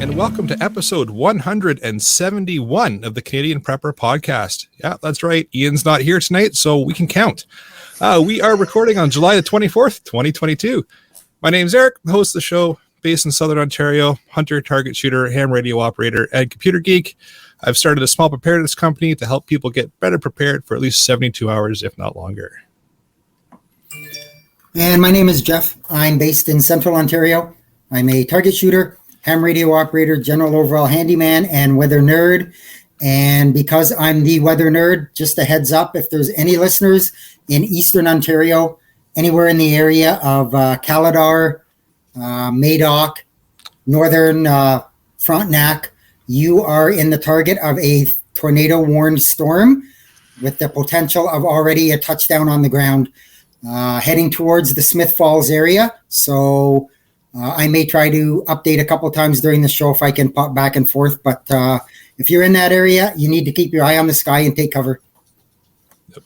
and welcome to episode 171 of the Canadian Prepper Podcast. Yeah, that's right. Ian's not here tonight, so we can count. We are recording on July the 24th, 2022. My name's Eric, the host of the show, based in Southern Ontario, hunter, target shooter, ham radio operator, and computer geek. I've started a small preparedness company to help people get better prepared for at least 72 hours, if not longer. And my name is Jeff. I'm based in Central Ontario. I'm a target shooter, ham radio operator, general overall handyman, and weather nerd. And because I'm the weather nerd, just a heads up, if there's any listeners in Eastern Ontario, anywhere in the area of Caladar, Madoc, Northern Frontenac, you are in the target of a tornado-warned storm with the potential of already a touchdown on the ground heading towards the Smith Falls area. So I may try to update a couple times during the show if I can pop back and forth. But if you're in that area, you need to keep your eye on the sky and take cover. Yep.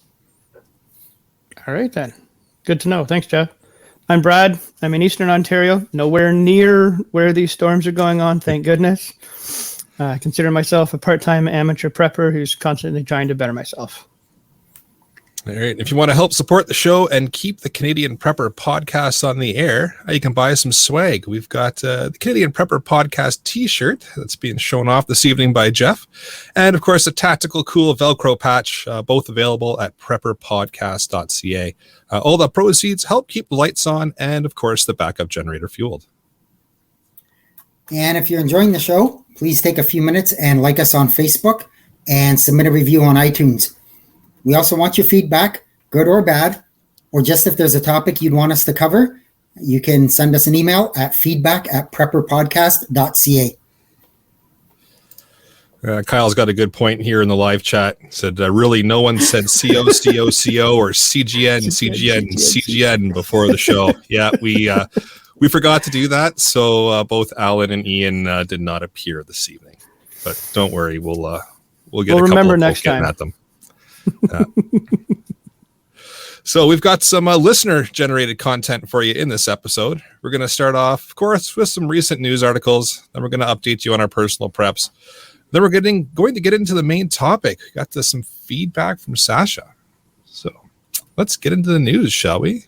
All right, then. Good to know. Thanks, Jeff. I'm Brad. I'm in Eastern Ontario, nowhere near where these storms are going on, thank goodness. I consider myself a part-time amateur prepper who's constantly trying to better myself. All right. If you want to help support the show and keep the Canadian Prepper Podcast on the air, you can buy some swag. We've got the Canadian Prepper Podcast t-shirt that's being shown off this evening by Jeff. And, of course, a tactical cool Velcro patch, both available at prepperpodcast.ca. All the proceeds help keep the lights on and, of course, the backup generator fueled. And if you're enjoying the show, please take a few minutes and like us on Facebook and submit a review on iTunes. We also want your feedback, good or bad, or just if there's a topic you'd want us to cover, you can send us an email at feedback@prepperpodcast.ca. Kyle's got a good point here in the live chat. He said, really, no one said CO, CO, CO, or CGN, CGN, CGN before the show. Yeah, we forgot to do that, so both Alan and Ian did not appear this evening. But don't worry, we'll get a couple remember of next getting time at them. So we've got some listener-generated content for you in this episode. We're going to start off, of course, with some recent news articles. Then we're going to update you on our personal preps. Then we're going to get into the main topic. We got some feedback from Sasha. So let's get into the news, shall we?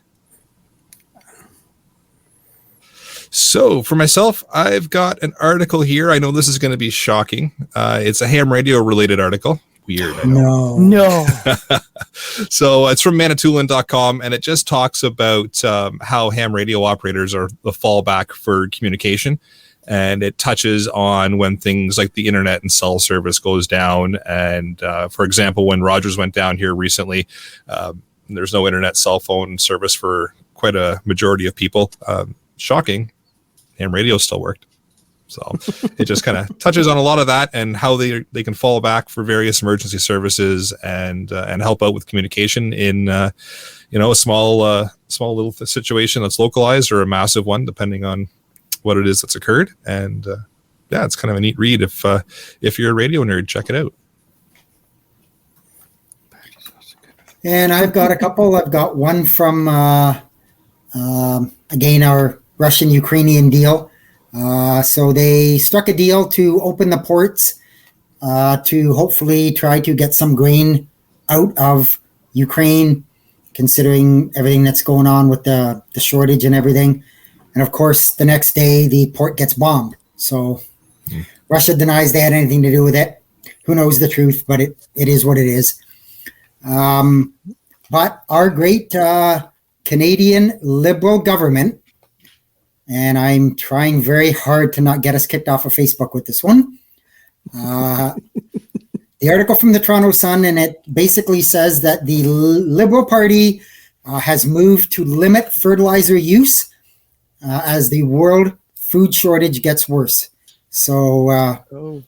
So for myself, I've got an article here. I know this is going to be shocking. It's a ham radio related article. Weird. No. So it's from Manitoulin.com, and it just talks about how ham radio operators are the fallback for communication. And it touches on when things like the internet and cell service goes down. And for example, when Rogers went down here recently, there's no internet cell phone service for quite a majority of people. Shocking. Ham radio still worked. So it just kind of touches on a lot of that and how they can fall back for various emergency services and help out with communication in a small little situation that's localized or a massive one, depending on what it is that's occurred. And it's kind of a neat read if you're a radio nerd, check it out. And I've got a couple. I've got one from again our Russian-Ukrainian deal. So they struck a deal to open the ports to hopefully try to get some grain out of Ukraine, considering everything that's going on with the shortage and everything. And of course, the next day, the port gets bombed. So Russia denies they had anything to do with it. Who knows the truth, but it is what it is. But our great Canadian Liberal government, and I'm trying very hard to not get us kicked off of Facebook with this one. The article from the Toronto Sun, and it basically says that the Liberal Party has moved to limit fertilizer use as the world food shortage gets worse. So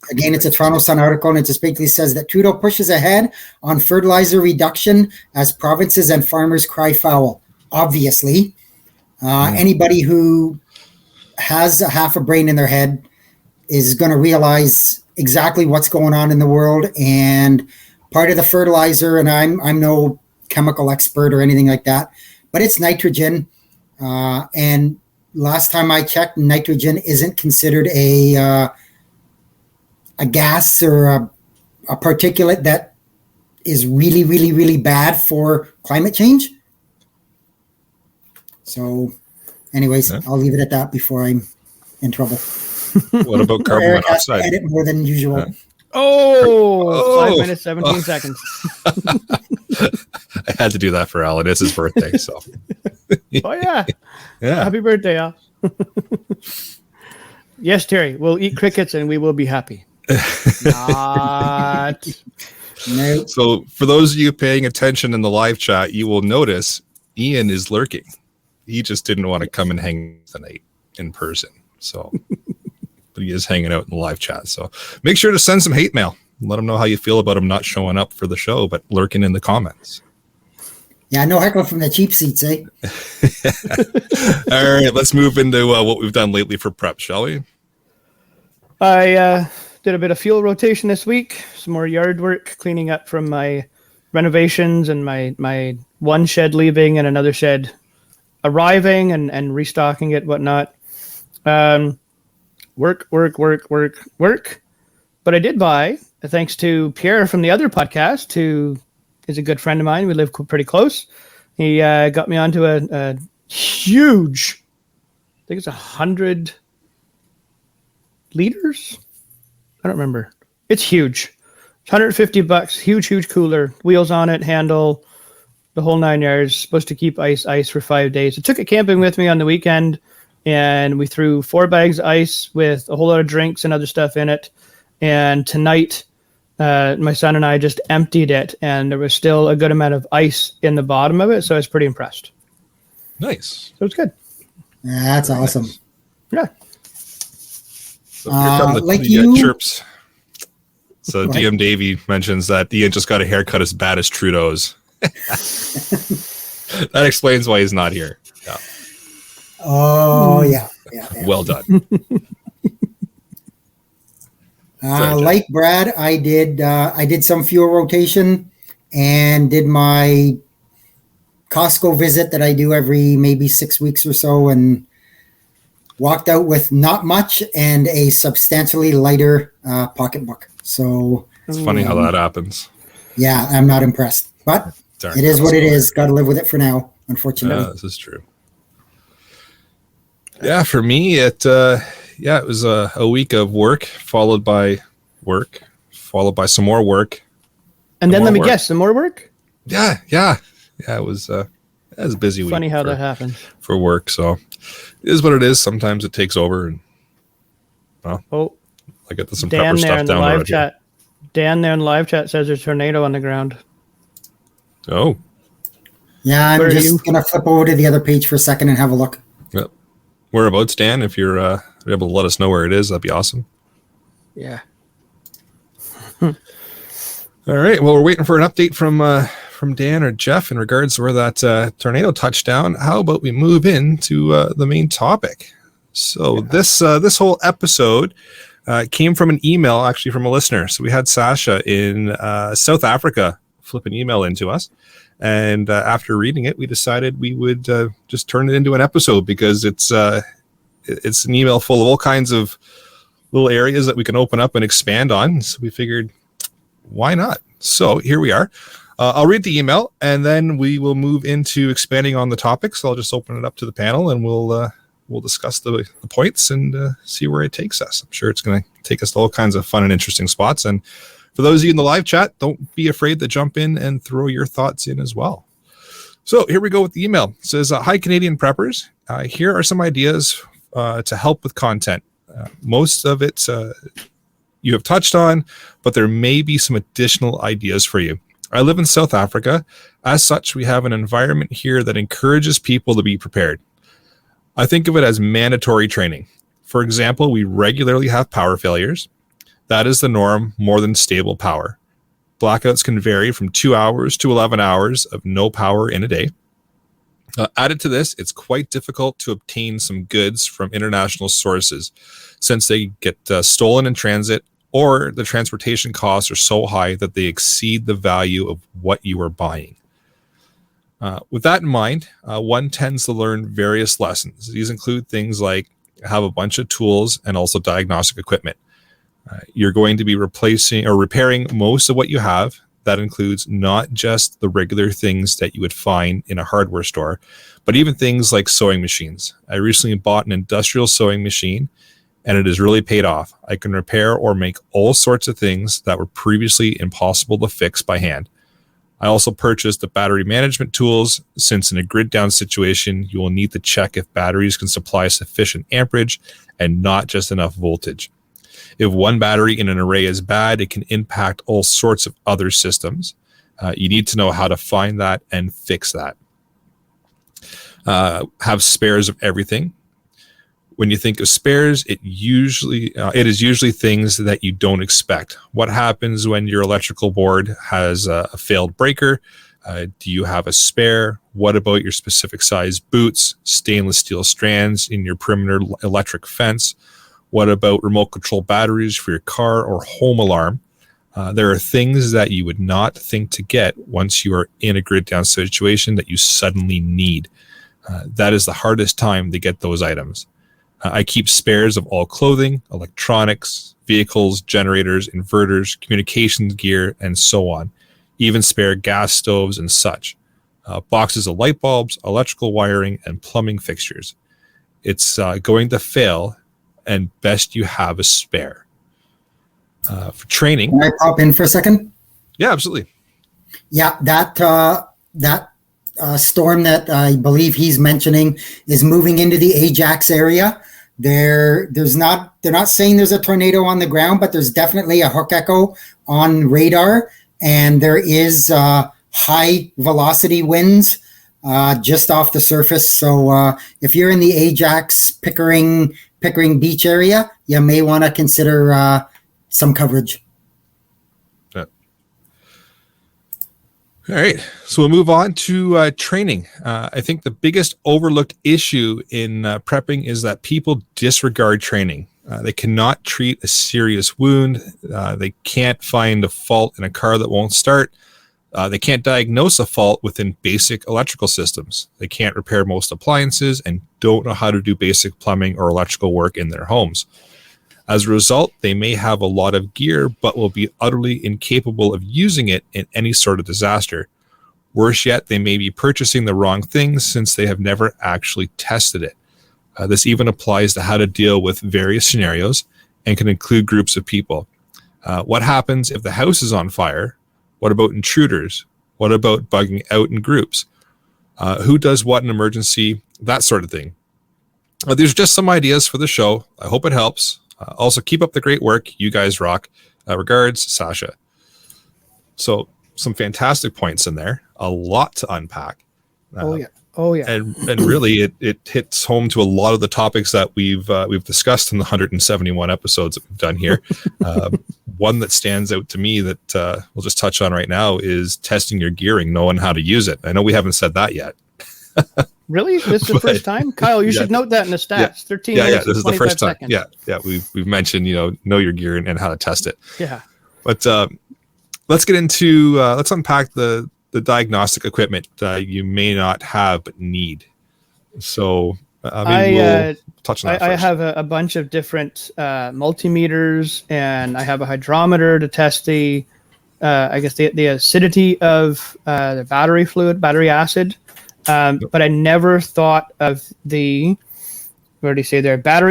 again, it's a Toronto Sun article, and it just basically says that Trudeau pushes ahead on fertilizer reduction as provinces and farmers cry foul. Obviously, anybody who has a half a brain in their head is going to realize exactly what's going on in the world. And part of the fertilizer, and I'm no chemical expert or anything like that, but it's nitrogen. And last time I checked, nitrogen isn't considered a a gas or a particulate that is really, really, really bad for climate change. So, anyways, Yeah. I'll leave it at that before I'm in trouble. What about carbon Eric has to monoxide? edit more than usual. Yeah. Oh, 5 Oh. minutes, 17 seconds. I had to do that for Alan. It's his birthday, so Oh, yeah. yeah. Happy birthday, Al. Yes, Terry, we'll eat crickets and we will be happy. Not. No, So for those of you paying attention in the live chat, you will notice Ian is lurking. He just didn't want to come and hang tonight in person. So, but he is hanging out in the live chat. So make sure to send some hate mail. Let him know how you feel about him not showing up for the show, but lurking in the comments. yeah, no heckling from the cheap seats, eh? All right, let's move into what we've done lately for prep, shall we? I did a bit of fuel rotation this week, some more yard work, cleaning up from my renovations and my one shed leaving and another shed arriving and restocking it, whatnot. Work. But I did buy, thanks to Pierre from the other podcast, who is a good friend of mine. We live pretty close. He got me onto a huge, I think it's 100 liters. I don't remember. It's huge. It's $150. Huge cooler. Wheels on it, handle, the whole 9 yards. Supposed to keep ice for 5 days. I took it camping with me on the weekend, and we threw 4 bags of ice with a whole lot of drinks and other stuff in it. And tonight, my son and I just emptied it, and there was still a good amount of ice in the bottom of it. So I was pretty impressed. Nice. So it's good. Yeah, that's awesome. Yeah. So here come the like the, you- chirps. So Go ahead. DM Davey mentions that Ian just got a haircut as bad as Trudeau's. That explains why he's not here. Yeah. Oh, yeah. Well done. Sorry, Jeff. Like Brad, I did some fuel rotation and did my Costco visit that I do every maybe 6 weeks or so, and walked out with not much and a substantially lighter pocketbook. So It's funny how that happens. yeah, I'm not impressed, but Darn it is what it Costco. is. Got to live with it for now, unfortunately. Yeah, this is true. Yeah, for me, it was a week of work followed by some more work. And then More let me work. guess, some more work? Yeah. It was a busy week. Funny how for, that happens. for work. So it is what it is. Sometimes it takes over, and Oh, I get some Dan pepper there stuff in the down the live road here. chat. Dan there in the live chat says there's a tornado on the ground. Oh, Yeah, I'm Where are you? just gonna flip over to the other page for a second and have a look. yep. Whereabouts, Dan? If you're able to let us know where it is, that'd be awesome. Yeah. All right. Well, we're waiting for an update from Dan or Jeff in regards to where that tornado touched down. How about we move into the main topic? So this whole episode came from an email, actually, from a listener. So we had Sasha in South Africa flip an email into us, and after reading it, we decided we would just turn it into an episode because it's an email full of all kinds of little areas that we can open up and expand on. So we figured, why not? So here we are. I'll read the email and then we will move into expanding on the topic. So I'll just open it up to the panel and we'll discuss the points and see where it takes us. I'm sure it's going to take us to all kinds of fun and interesting spots. And for those of you in the live chat, don't be afraid to jump in and throw your thoughts in as well. So here we go with the email. It says, hi, Canadian preppers. Here are some ideas to help with content. Most of it you have touched on, but there may be some additional ideas for you. I live in South Africa. As such, we have an environment here that encourages people to be prepared. I think of it as mandatory training. For example, we regularly have power failures. That is the norm more than stable power. Blackouts can vary from 2 hours to 11 hours of no power in a day. Added to this, it's quite difficult to obtain some goods from international sources since they get stolen in transit, or the transportation costs are so high that they exceed the value of what you are buying. With that in mind, one tends to learn various lessons. These include things like have a bunch of tools and also diagnostic equipment. You're going to be replacing or repairing most of what you have. That includes not just the regular things that you would find in a hardware store, but even things like sewing machines. I recently bought an industrial sewing machine, and it has really paid off. I can repair or make all sorts of things that were previously impossible to fix by hand. I also purchased the battery management tools, since in a grid down situation, you will need to check if batteries can supply sufficient amperage and not just enough voltage. If one battery in an array is bad, it can impact all sorts of other systems. You need to know how to find that and fix that. Have spares of everything. When you think of spares, it is usually things that you don't expect. What happens when your electrical board has a failed breaker? Do you have a spare? What about your specific size boots, stainless steel strands in your perimeter electric fence? What about remote control batteries for your car or home alarm? There are things that you would not think to get once you are in a grid down situation that you suddenly need. That is the hardest time to get those items. I keep spares of all clothing, electronics, vehicles, generators, inverters, communications gear, and so on. Even spare gas stoves and such. Boxes of light bulbs, electrical wiring, and plumbing fixtures. It's going to fail, and best you have a spare. For training. Can I pop in for a second? Yeah, absolutely. Yeah, that storm that I believe he's mentioning is moving into the Ajax area. They're not saying there's a tornado on the ground, but there's definitely a hook echo on radar, and there is high velocity winds just off the surface. So if you're in the Ajax Pickering Beach area, you may want to consider some coverage. All right, so we'll move on to training. I think the biggest overlooked issue in prepping is that people disregard training. They cannot treat a serious wound. They can't find a fault in a car that won't start. They can't diagnose a fault within basic electrical systems. They can't repair most appliances and don't know how to do basic plumbing or electrical work in their homes. As a result, they may have a lot of gear, but will be utterly incapable of using it in any sort of disaster. Worse yet, they may be purchasing the wrong things since they have never actually tested it. This even applies to how to deal with various scenarios and can include groups of people. What happens if the house is on fire? What about intruders? What about bugging out in groups? Who does what in emergency? That sort of thing. There's just some ideas for the show. I hope it helps. Also, keep up the great work. You guys rock. Regards, Sasha. So, some fantastic points in there. A lot to unpack. Oh yeah. And really, it hits home to a lot of the topics that we've discussed in the 171 episodes that we've done here. One that stands out to me that we'll just touch on right now is testing your gearing, knowing how to use it. I know we haven't said that yet. Really? This is the first time? Kyle, you should note that in the stats. Yeah. 13 minutes This is the first time. seconds. Yeah. We've mentioned, know your gear and how to test it. Yeah. But let's get into let's unpack the diagnostic equipment you may not have but need. So we'll touch on that I first. have a bunch of different multimeters, and I have a hydrometer to test the acidity of the battery fluid, battery acid. But I never thought of battery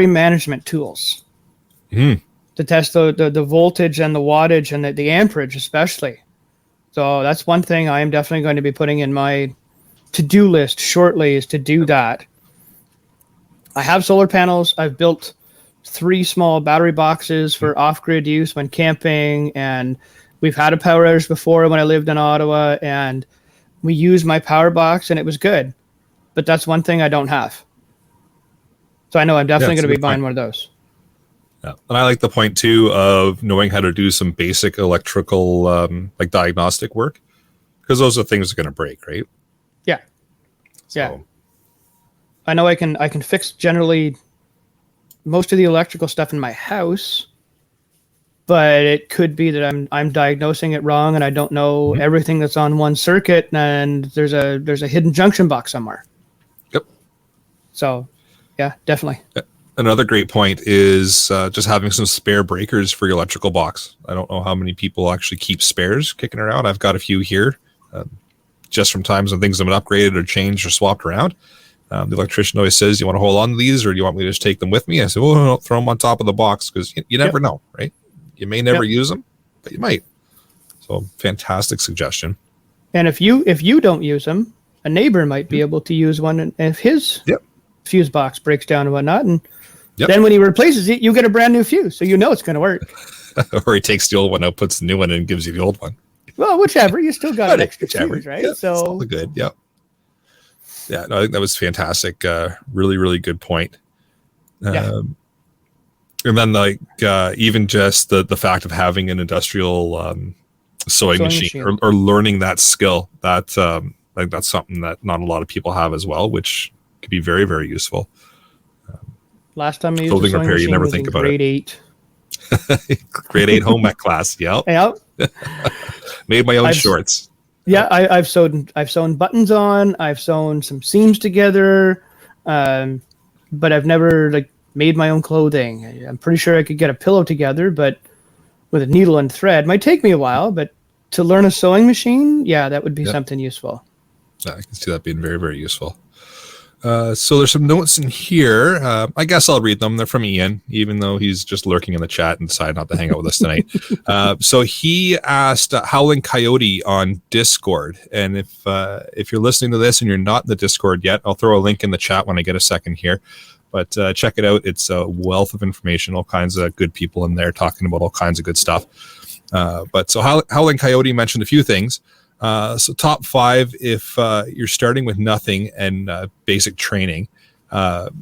management tools to test the voltage and the wattage and the amperage especially. So that's one thing I am definitely going to be putting in my to-do list shortly, is to do that. I have solar panels. I've built 3 small battery boxes for off-grid use when camping, and we've had a power outage before when I lived in Ottawa, and we used my power box and it was good. But that's one thing I don't have. So I know I'm definitely going to be buying one of those. Yeah. And I like the point too of knowing how to do some basic electrical like diagnostic work, because those are things that are going to break, right? Yeah. So. Yeah. I know I can fix generally most of the electrical stuff in my house, but it could be that I'm diagnosing it wrong and I don't know everything that's on one circuit, and there's a hidden junction box somewhere. Yep. So, yeah, definitely. Another great point is just having some spare breakers for your electrical box. I don't know how many people actually keep spares kicking around. I've got a few here, just from times when things have been upgraded or changed or swapped around. The electrician always says, "You want to hold on to these, or do you want me to just take them with me?" I said, "Oh, no, throw them on top of the box, because you never know, right? You may never use them, but you might." So, fantastic suggestion. And if you don't use them, a neighbor might be able to use one if his fuse box breaks down and whatnot. And then when he replaces it, you get a brand new fuse, so you know it's going to work. Or he takes the old one out, puts the new one in, and gives you the old one. Well, whichever, you still got an extra fuse, right? Yeah, so all good. Yep. Yeah, no, I think that was fantastic. Really, really good point. And then, like, even just the fact of having an industrial sewing machine. Or learning that skill, that like that's something that not a lot of people have as well, which could be very, very useful. Last time I used a sewing repair, machine you never was think in about grade it. 8. Grade 8 home ec class. Yep. Made my own shorts. Yeah, I've sewn buttons on. I've sewn some seams together, but I've never like made my own clothing. I'm pretty sure I could get a pillow together, but with a needle and thread might take me a while. But to learn a sewing machine, that would be something useful. Yeah, I can see that being very, very useful. So there's some notes in here. I guess I'll read them. They're from Ian, even though he's just lurking in the chat and decided not to hang out with us tonight. So he asked Howling Coyote on Discord. And if you're listening to this and you're not in the Discord yet, I'll throw a link in the chat when I get a second here. But check it out. It's a wealth of information, all kinds of good people in there talking about all kinds of good stuff. But so Howling Coyote mentioned a few things. So top 5 if you're starting with nothing and basic training.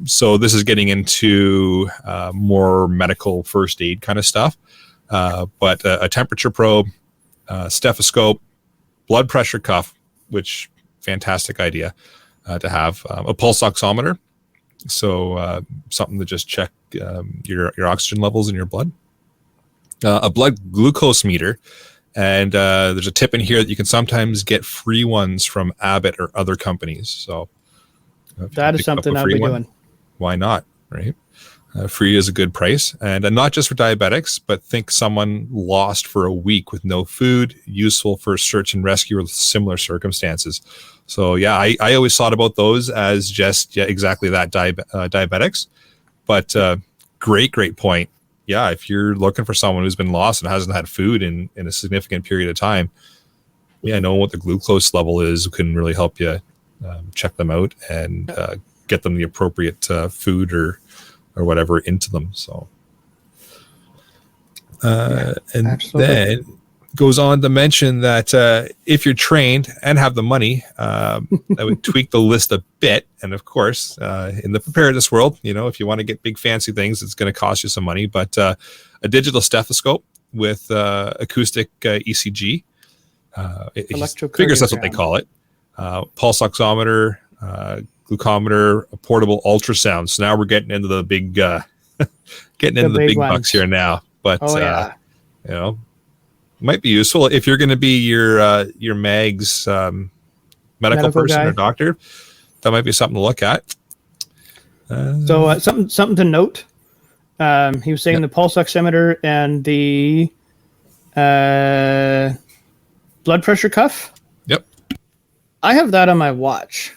So this is getting into more medical first aid kind of stuff. But a temperature probe, stethoscope, blood pressure cuff, which fantastic idea to have, a pulse oximeter. So something to just check your oxygen levels in your blood, a blood glucose meter. And there's a tip in here that you can sometimes get free ones from Abbott or other companies. So that is something I'll be doing. Why not, right? Free is a good price. And not just for diabetics, but think someone lost for a week with no food, useful for search and rescue with similar circumstances. So yeah, I always thought about those as just exactly that, diabetics. But great point. Yeah, if you're looking for someone who's been lost and hasn't had food in a significant period of time, knowing what the glucose level is can really help you check them out and get them the appropriate food or whatever into them. So, and absolutely. Then goes on to mention that if you're trained and have the money, I would tweak the list a bit. And of course, in the preparedness world, if you want to get big fancy things, it's going to cost you some money. But a digital stethoscope with acoustic ECG, figures that's what they call it. Pulse oximeter, glucometer, a portable ultrasound. So now we're getting into the big, the big bucks here now. But might be useful if you're going to be your MAG's medical person guy or doctor. That might be something to look at. So something to note. He was saying the pulse oximeter and the blood pressure cuff. Yep. I have that on my watch.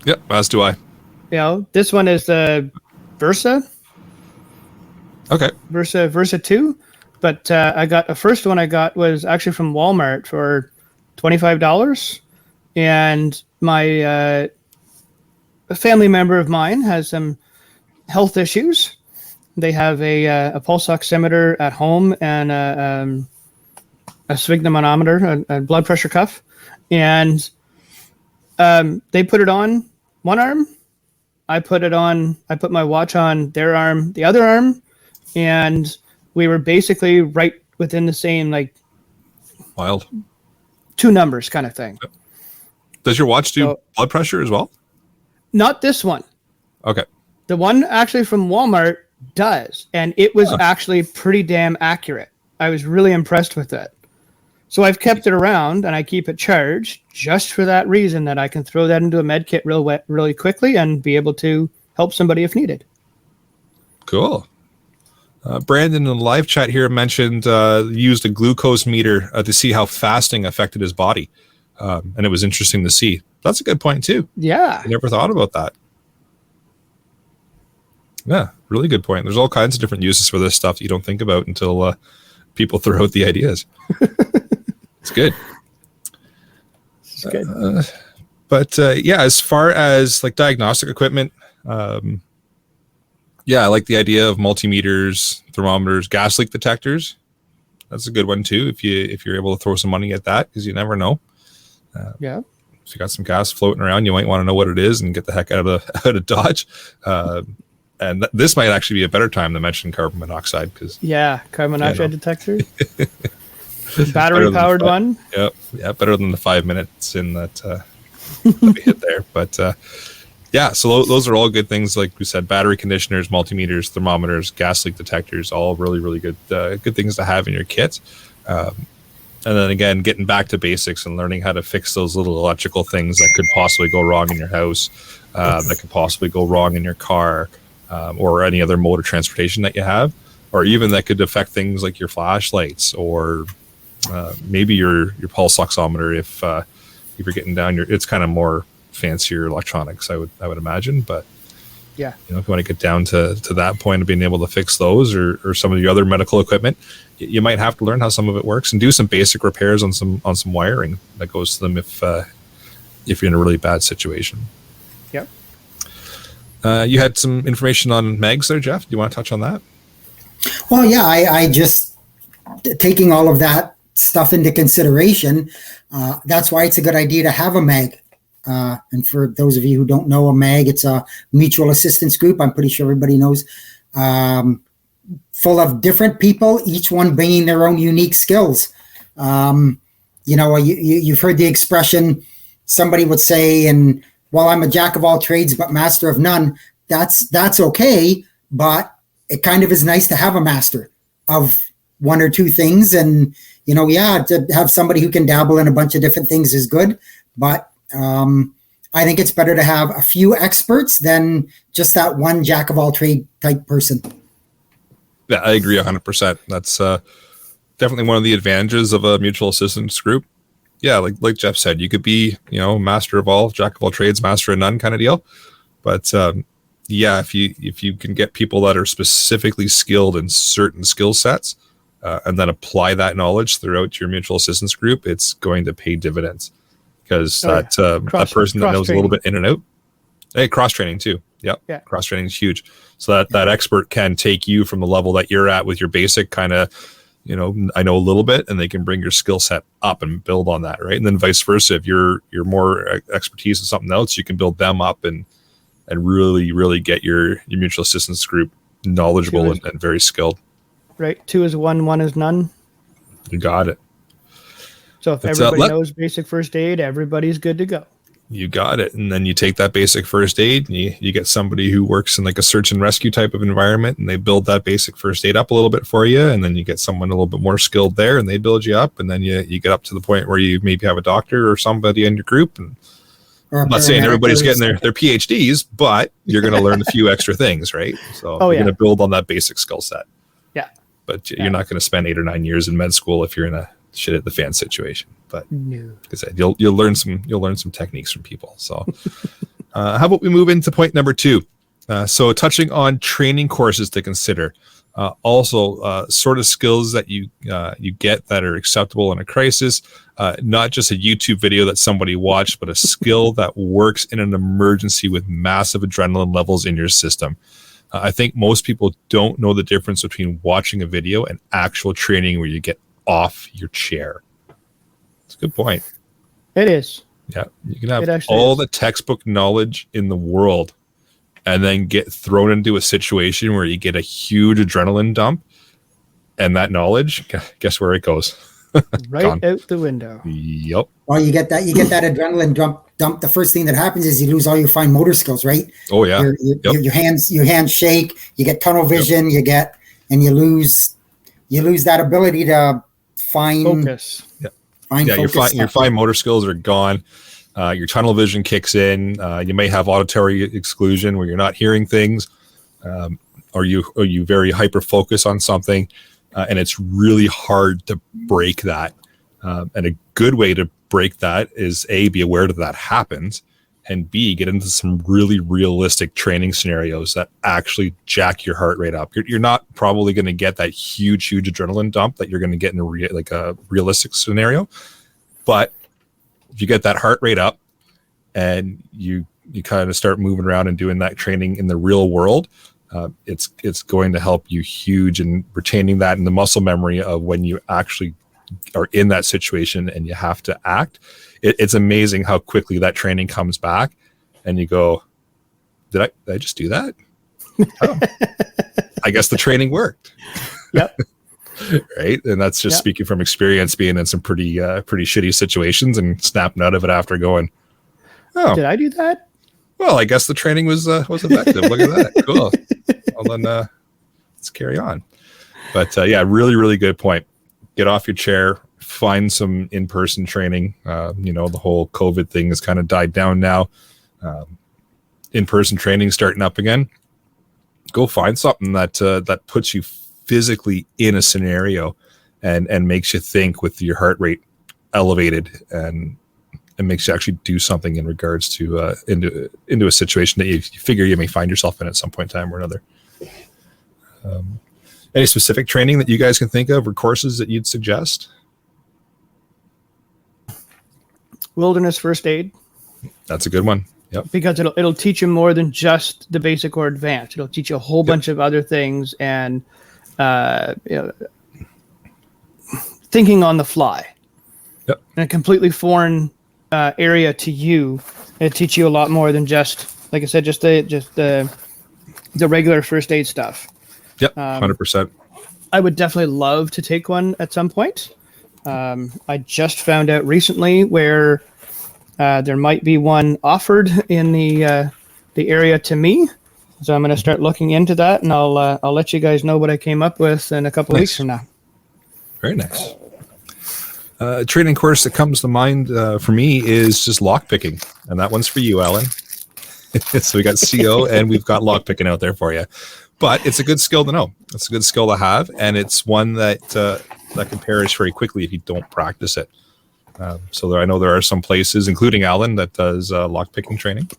Yep, as do I. This one is the Versa. Okay. Versa 2. But the first one I got was actually from Walmart for $25. And a family member of mine has some health issues. They have a pulse oximeter at home and a sphygmomanometer, a blood pressure cuff. And they put it on one arm. I put my watch on their arm, the other arm. And we were basically right within the same, wild 2 numbers kind of thing. Does your watch do blood pressure as well? Not this one. Okay. The one actually from Walmart does, and it was actually pretty damn accurate. I was really impressed with it. So I've kept it around, and I keep it charged just for that reason, that I can throw that into a med kit really quickly and be able to help somebody if needed. Cool. Brandon in the live chat here mentioned used a glucose meter to see how fasting affected his body. And it was interesting to see. That's a good point too. Yeah. I never thought about that. Yeah, really good point. There's all kinds of different uses for this stuff that you don't think about until people throw out the ideas. It's good. It's good. But yeah, as far as like diagnostic equipment, yeah, I like the idea of multimeters, thermometers, gas leak detectors. That's a good one too. If you're able to throw some money at that, because you never know. Yeah. If you got some gas floating around, you might want to know what it is and get the heck out of Dodge. And this might actually be a better time to mention carbon monoxide because carbon monoxide detector. Battery powered one. Yeah, better than the 5 minutes in that we hit there. But yeah, so those are all good things. Like we said, battery conditioners, multimeters, thermometers, gas leak detectors, all really, really good things to have in your kit. And then again, getting back to basics and learning how to fix those little electrical things that could possibly go wrong in your house, that could possibly go wrong in your car, or any other mode of transportation that you have, or even that could affect things like your flashlights or maybe your pulse oximeter if you're getting down it's kind of more fancier electronics, I would imagine. But yeah, if you want to get down to that point of being able to fix those or some of the other medical equipment, you might have to learn how some of it works and do some basic repairs on some wiring that goes to them if you're in a really bad situation. Yep. You had some information on megs there, Jeff. Do you want to touch on that? Well, yeah, I just taking all of that stuff into consideration. That's why it's a good idea to have a mag. And for those of you who don't know, a MAG, it's a mutual assistance group. I'm pretty sure everybody knows. Full of different people, each one bringing their own unique skills. You've heard the expression, somebody would say, and well, I'm a jack of all trades, but master of none. That's okay, but it kind of is nice to have a master of one or two things. And, to have somebody who can dabble in a bunch of different things is good. But I think it's better to have a few experts than just that one jack of all trade type person. Yeah, I agree 100%. That's definitely one of the advantages of a mutual assistance group. Yeah, like Jeff said, you could be, master of all, jack of all trades, master of none kind of deal. But yeah, if you can get people that are specifically skilled in certain skill sets and then apply that knowledge throughout your mutual assistance group, it's going to pay dividends. Because that person that knows a little bit in and out. Hey, cross-training too. Yep. Yeah. Cross-training is huge. So that expert can take you from the level that you're at with your basic kind of, I know a little bit, and they can bring your skill set up and build on that, right? And then vice versa. If you're more expertise in something else, you can build them up and really, really get your mutual assistance group knowledgeable and very skilled. Right. 2 is 1, 1 is none. You got it. So if everybody knows basic first aid, everybody's good to go. You got it. And then you take that basic first aid and you get somebody who works in like a search and rescue type of environment, and they build that basic first aid up a little bit for you. And then you get someone a little bit more skilled there and they build you up. And then you get up to the point where you maybe have a doctor or somebody in your group. And I'm not saying everybody's getting their PhDs, but you're going to learn a few extra things, right? So you're going to build on that basic skill set. Yeah. But you're not going to spend 8 or 9 years in med school if you're in a shit at the fan situation. But like I said, you'll learn some techniques from people. So how about we move into point number 2? So touching on training courses to consider. Also sort of skills that you get that are acceptable in a crisis, not just a YouTube video that somebody watched, but a skill that works in an emergency with massive adrenaline levels in your system. I think most people don't know the difference between watching a video and actual training where you get off your chair. It's a good point. It is. Yeah. You can have all the textbook knowledge in the world and then get thrown into a situation where you get a huge adrenaline dump, and that knowledge, guess where it goes? Right out the window. Yep. Well, you get that adrenaline dump. The first thing that happens is you lose all your fine motor skills, right? Oh yeah. Your hands shake, you get tunnel vision, you lose that ability to focus. Your fine motor skills are gone. Your tunnel vision kicks in. You may have auditory exclusion where you're not hearing things. Are you very hyper focused on something, and it's really hard to break that? And a good way to break that is A, be aware that happens, and B, get into some really realistic training scenarios that actually jack your heart rate up. You're not probably going to get that huge adrenaline dump that you're going to get in a realistic scenario. But if you get that heart rate up and you kind of start moving around and doing that training in the real world, it's going to help you huge in retaining that in the muscle memory of when you actually are in that situation and you have to act. It's amazing how quickly that training comes back and you go, did I just do that? Oh, I guess the training worked. Yep. Right. And that's just speaking from experience, being in some pretty shitty situations and snapping out of it after going, oh, did I do that? Well, I guess the training was effective. Look at that. Cool. Well, then let's carry on. But really, really good point. Get off your chair, find some in-person training. The whole COVID thing has kind of died down now. In-person training starting up again. Go find something that puts you physically in a scenario and makes you think with your heart rate elevated, and it makes you actually do something in regards to into a situation that you figure you may find yourself in at some point in time or another. Any specific training that you guys can think of or courses that you'd suggest? Wilderness first aid. That's a good one. Yep. Because it'll teach you more than just the basic or advanced. It'll teach you a whole bunch of other things, and thinking on the fly. Yep. In a completely foreign area to you, it'll teach you a lot more than just, like I said, just the regular first aid stuff. Yep, 100%. I would definitely love to take one at some point. I just found out recently where there might be one offered in the area to me, so I'm going to start looking into that, and I'll let you guys know what I came up with in a couple of weeks from now. Very nice. A training course that comes to mind for me is just lockpicking, and that one's for you, Alan. So we got CO and we've got lockpicking out there for you. But it's a good skill to know. It's a good skill to have, and it's one that can perish very quickly if you don't practice it. So I know there are some places, including Alan, that does lockpicking training.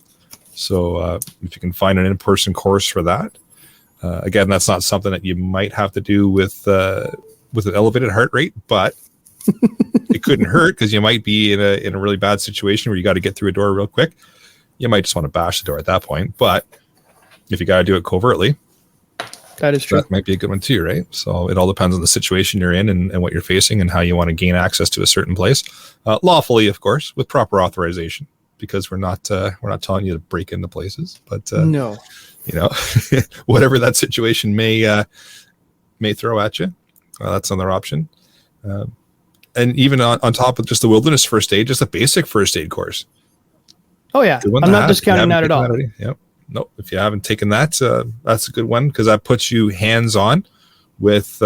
So if you can find an in-person course for that, again, that's not something that you might have to do with an elevated heart rate, but it couldn't hurt, because you might be in a really bad situation where you got to get through a door real quick. You might just want to bash the door at that point. But if you got to do it covertly, that is true. That might be a good one too, right? So it all depends on the situation you're in and what you're facing and how you want to gain access to a certain place, lawfully, of course, with proper authorization, because we're not telling you to break into places, but no, whatever that situation may throw at you, that's another option. And even on top of just the wilderness first aid, just a basic first aid course. Oh yeah, I'm not discounting that at all. Yep. No, if you haven't taken that, that's a good one, because that puts you hands-on with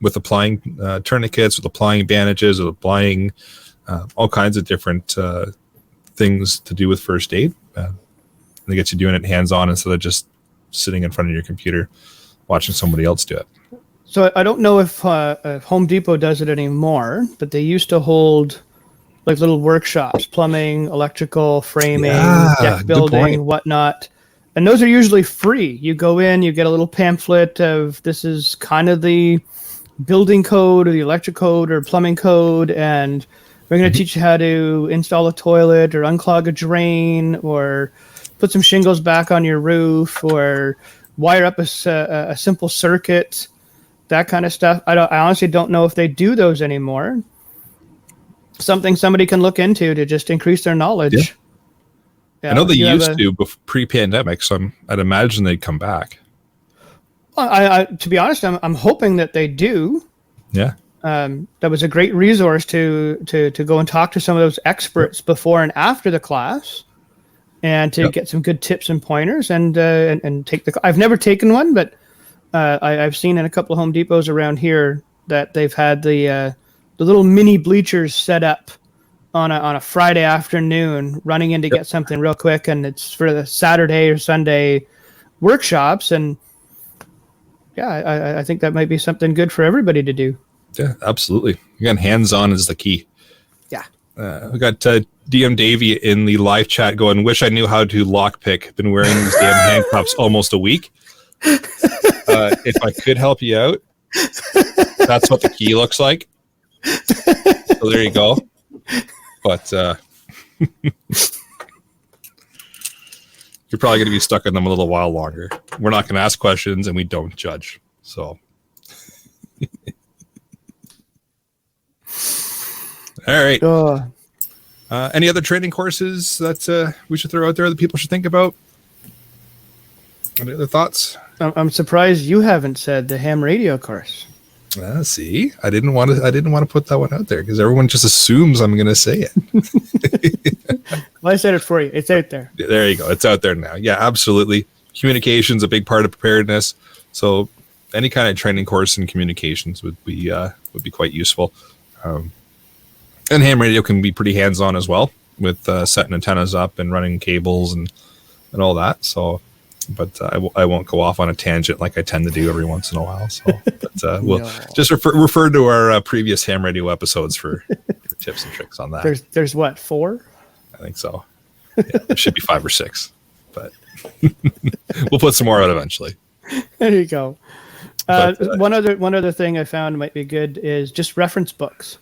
applying tourniquets, with applying bandages, with applying all kinds of different things to do with first aid. They get you doing it hands-on instead of just sitting in front of your computer watching somebody else do it. So I don't know if Home Depot does it anymore, but they used to hold like little workshops, plumbing, electrical, framing, deck building, whatnot. And those are usually free. You go in, you get a little pamphlet of, this is kind of the building code or the electric code or plumbing code, and we're going to teach you how to install a toilet or unclog a drain or put some shingles back on your roof or wire up a simple circuit, that kind of stuff. I honestly don't know if they do those anymore. Something somebody can look into to just increase their knowledge. Yeah. Yeah, I know they used to pre-pandemic, so I'd imagine they'd come back. Well, to be honest, I'm hoping that they do. Yeah. That was a great resource to go and talk to some of those experts before and after the class, and to get some good tips and pointers, and take the. I've never taken one, but I've seen in a couple of Home Depots around here that they've had the little mini bleachers set up on a Friday afternoon, running in to get something real quick, and it's for the Saturday or Sunday workshops, and I think that might be something good for everybody to do. Yeah, absolutely. Again, hands-on is the key. Yeah. We got DM Davey in the live chat going, wish I knew how to lockpick. Been wearing these damn handcuffs almost a week. If I could help you out, that's what the key looks like. So there you go. But you're probably going to be stuck in them a little while longer. We're not going to ask questions, and we don't judge. So, all right. Any other training courses that we should throw out there that people should think about? Any other thoughts? I'm surprised you haven't said the ham radio course. See, I didn't want to put that one out there because everyone just assumes I'm going to say it. Well, I said it for you. It's out there. There you go. It's out there now. Yeah, absolutely. Communication's a big part of preparedness. So any kind of training course in communications would be quite useful. And ham radio can be pretty hands-on as well with setting antennas up and running cables and all that. So, but I won't go off on a tangent like I tend to do every once in a while. So, but we'll just refer to our previous ham radio episodes for tips and tricks on that. There's what, 4? I think so. Yeah, it should be 5 or 6, but we'll put some more out eventually. There you go. One other thing I found might be good is just reference books.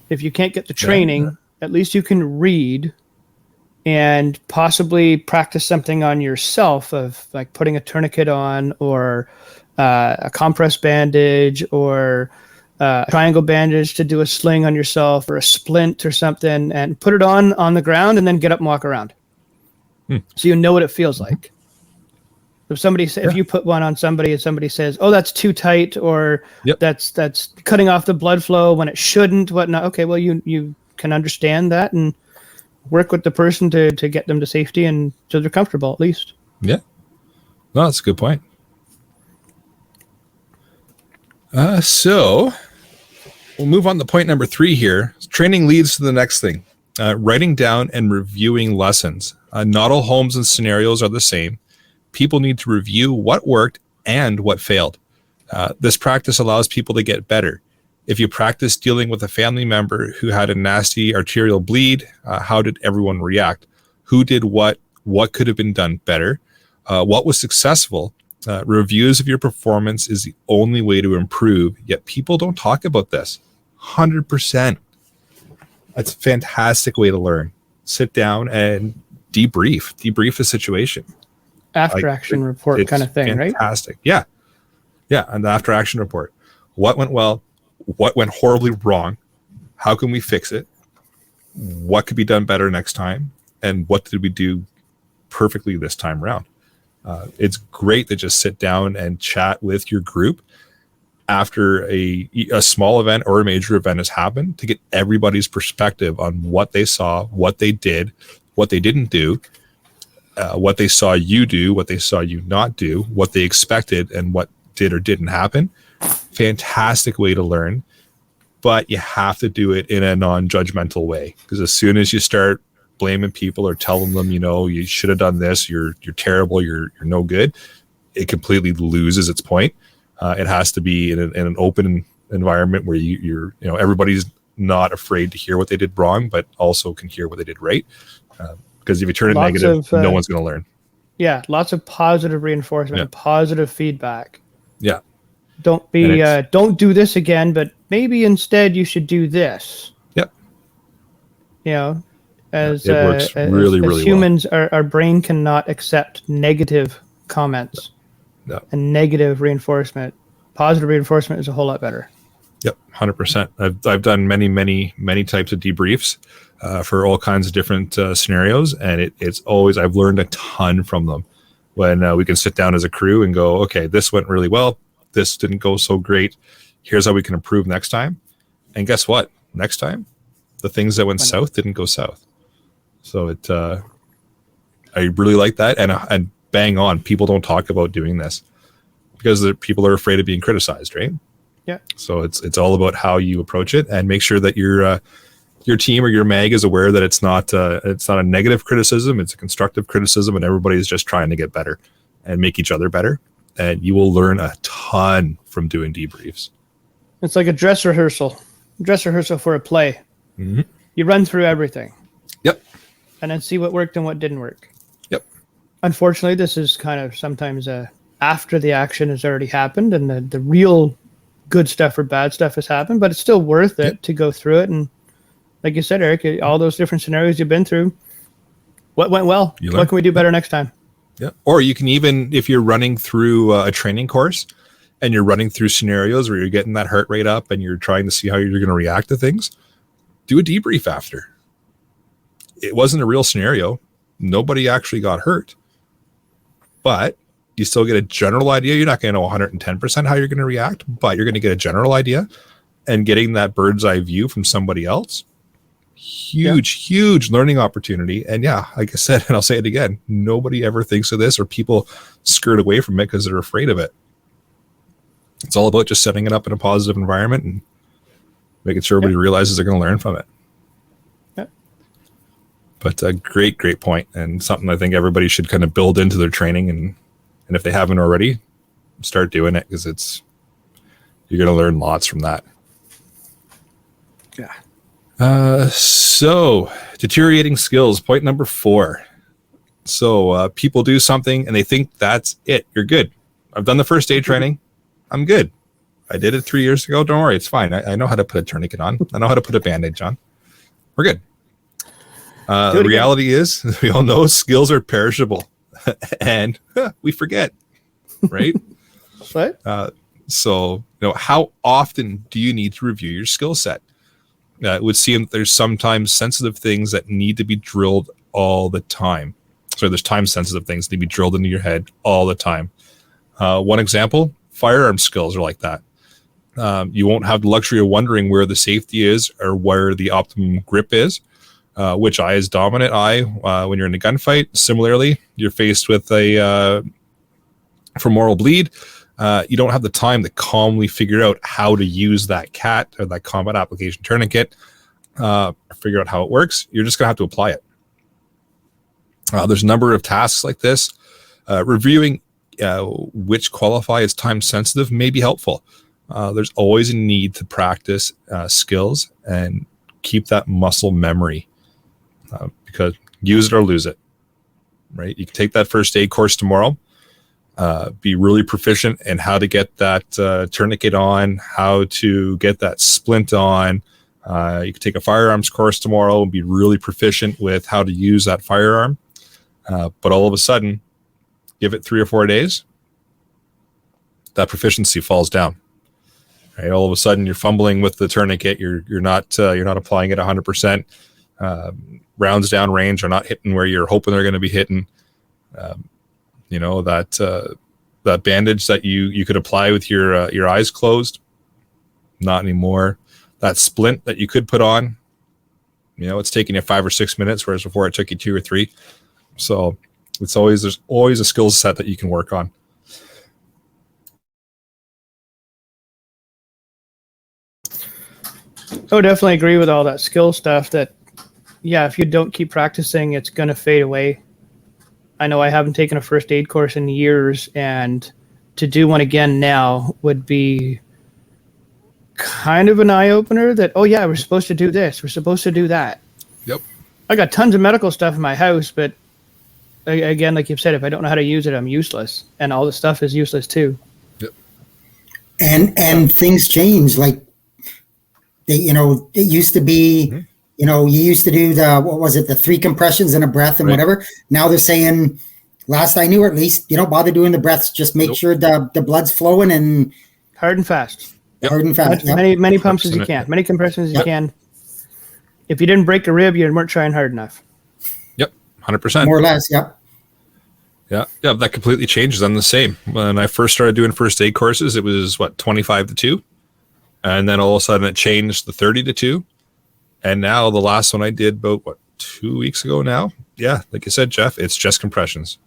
If you can't get the training, at least you can read and possibly practice something on yourself of like putting a tourniquet on or a compress bandage or a triangle bandage to do a sling on yourself or a splint or something and put it on the ground and then get up and walk around. So you know what it feels like. If you put one on somebody and somebody says, "Oh, that's too tight," or that's cutting off the blood flow when it shouldn't, whatnot. Okay, well you can understand that and work with the person to get them to safety and so they're comfortable at least. Yeah, no, that's a good point. So we'll move on to point number 3 here. Training leads to the next thing: writing down and reviewing lessons. Not all homes and scenarios are the same. People need to review what worked and what failed. This practice allows people to get better. If you practice dealing with a family member who had a nasty arterial bleed, how did everyone react? Who did what? What could have been done better? What was successful? Reviews of your performance is the only way to improve, yet people don't talk about this. 100%. That's a fantastic way to learn. Sit down and debrief the situation. After action report kind of thing, fantastic. Right? Fantastic. Yeah. Yeah. And the after action report. What went well? What went horribly wrong? How can we fix it? What could be done better next time? And what did we do perfectly this time around? It's great to just sit down and chat with your group after a small event or a major event has happened to get everybody's perspective on what they saw, what they did, what they didn't do, what they saw you do, what they saw you not do, what they expected, and what did or didn't happen. Fantastic way to learn, but you have to do it in a non-judgmental way, because as soon as you start blaming people or telling them, you should have done this, you're terrible, you're no good, it completely loses its point. It has to be in an open environment where you're everybody's not afraid to hear what they did wrong, but also can hear what they did right. Because if you turn it negative, no one's going to learn. Yeah, lots of positive reinforcement, positive feedback. Yeah. Don't do this again, but maybe instead you should do this. Yep. As it works really humans, well. our brain cannot accept negative comments and negative reinforcement. Positive reinforcement is a whole lot better. Yep, 100%. I've done many types of debriefs for all kinds of different scenarios, and it's always, I've learned a ton from them. When we can sit down as a crew and go, okay, this went really well, this didn't go so great, here's how we can improve next time. And guess what? Next time, the things that went south didn't go south. So I really like that, and bang on, people don't talk about doing this because people are afraid of being criticized, right? Yeah. So it's all about how you approach it, and make sure that your team or your mag is aware that it's not a negative criticism, it's a constructive criticism, and everybody's just trying to get better and make each other better. and you will learn a ton from doing debriefs. It's like a dress rehearsal for a play. Mm-hmm. You run through everything. Yep. And then see what worked and what didn't work. Yep. Unfortunately, this is kind of sometimes after the action has already happened and the real good stuff or bad stuff has happened, but it's still worth it to go through it. And like you said, Eric, all those different scenarios you've been through, what went well? What can we do better next time? Yeah. Or you can even, if you're running through a training course and you're running through scenarios where you're getting that heart rate up and you're trying to see how you're going to react to things, do a debrief after. It wasn't a real scenario. Nobody actually got hurt, but you still get a general idea. You're not going to know 110% how you're going to react, but you're going to get a general idea, and getting that bird's eye view from somebody else. Huge learning opportunity. And yeah, like I said, and I'll say it again, nobody ever thinks of this, or people skirt away from it because they're afraid of it. It's all about just setting it up in a positive environment and making sure everybody realizes they're going to learn from it. But a great point, and something I think everybody should kind of build into their training, and if they haven't already, start doing it, because you're going to learn lots from that. Yeah. So deteriorating skills, point number 4. So people do something and they think that's it. You're good. I've done the first aid training. I'm good. I did it 3 years ago. Don't worry, it's fine. I know how to put a tourniquet on. I know how to put a bandage on. We're good. The reality is, we all know skills are perishable, and we forget, right? What? So, how often do you need to review your skill set? It would seem that there's sometimes sensitive things that need to be drilled all the time. So there's time-sensitive things that need to be drilled into your head all the time. One example, firearm skills are like that. You won't have the luxury of wondering where the safety is or where the optimum grip is. Which eye is dominant eye when you're in a gunfight. Similarly, you're faced with a femoral bleed. You don't have the time to calmly figure out how to use that CAT or that combat application tourniquet, figure out how it works. You're just going to have to apply it. There's a number of tasks like this. Reviewing which qualify as time sensitive may be helpful. There's always a need to practice skills and keep that muscle memory. Because use it or lose it, right? You can take that first aid course tomorrow, be really proficient in how to get that tourniquet on, how to get that splint on. You can take a firearms course tomorrow and be really proficient with how to use that firearm. But all of a sudden, give it 3 or 4 days, that proficiency falls down. Right? All of a sudden, you're fumbling with the tourniquet. You're not applying it 100%. Rounds down range are not hitting where you're hoping they're going to be hitting. That bandage that you could apply with your eyes closed, not anymore. That splint that you could put on, it's taking you 5 or 6 minutes, whereas before it took you 2 or 3. So there's always a skill set that you can work on. I would definitely agree with all that skill stuff that, yeah, if you don't keep practicing, it's going to fade away. I know I haven't taken a first aid course in years, and to do one again now would be kind of an eye-opener that, oh yeah, we're supposed to do this, we're supposed to do that. Yep. I got tons of medical stuff in my house, but again, like you've said, if I don't know how to use it, I'm useless. And all the stuff is useless too. Yep. And things change. Like, it used to be, you used to do the 3 compressions in a breath and whatever. Now they're saying, last I knew, or at least, bother doing the breaths. Just make sure the blood's flowing and hard and fast. Yep. Hard and fast. Many pumps as you can, many compressions as you can. If you didn't break a rib, you weren't trying hard enough. Yep, 100%. More or less. Yep. Yeah, that completely changes. I'm the same. When I first started doing first aid courses, it was 25-2, and then all of a sudden it changed to 30-2. And now the last one I did about 2 weeks ago now. Yeah, like you said, Jeff, it's just compressions.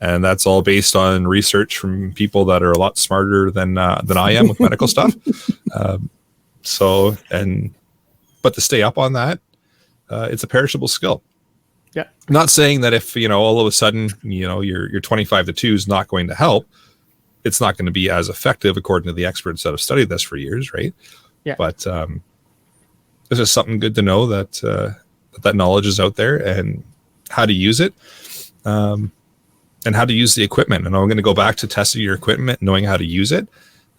And that's all based on research from people that are a lot smarter than I am with medical stuff. But to stay up on that, it's a perishable skill. Yeah. I'm not saying that if, all of a sudden, your 25-2 is not going to help, it's not going to be as effective according to the experts that have studied this for years, right? Yeah. But it's just something good to know that that knowledge is out there and how to use it, and how to use the equipment. And I'm going to go back to testing your equipment, knowing how to use it.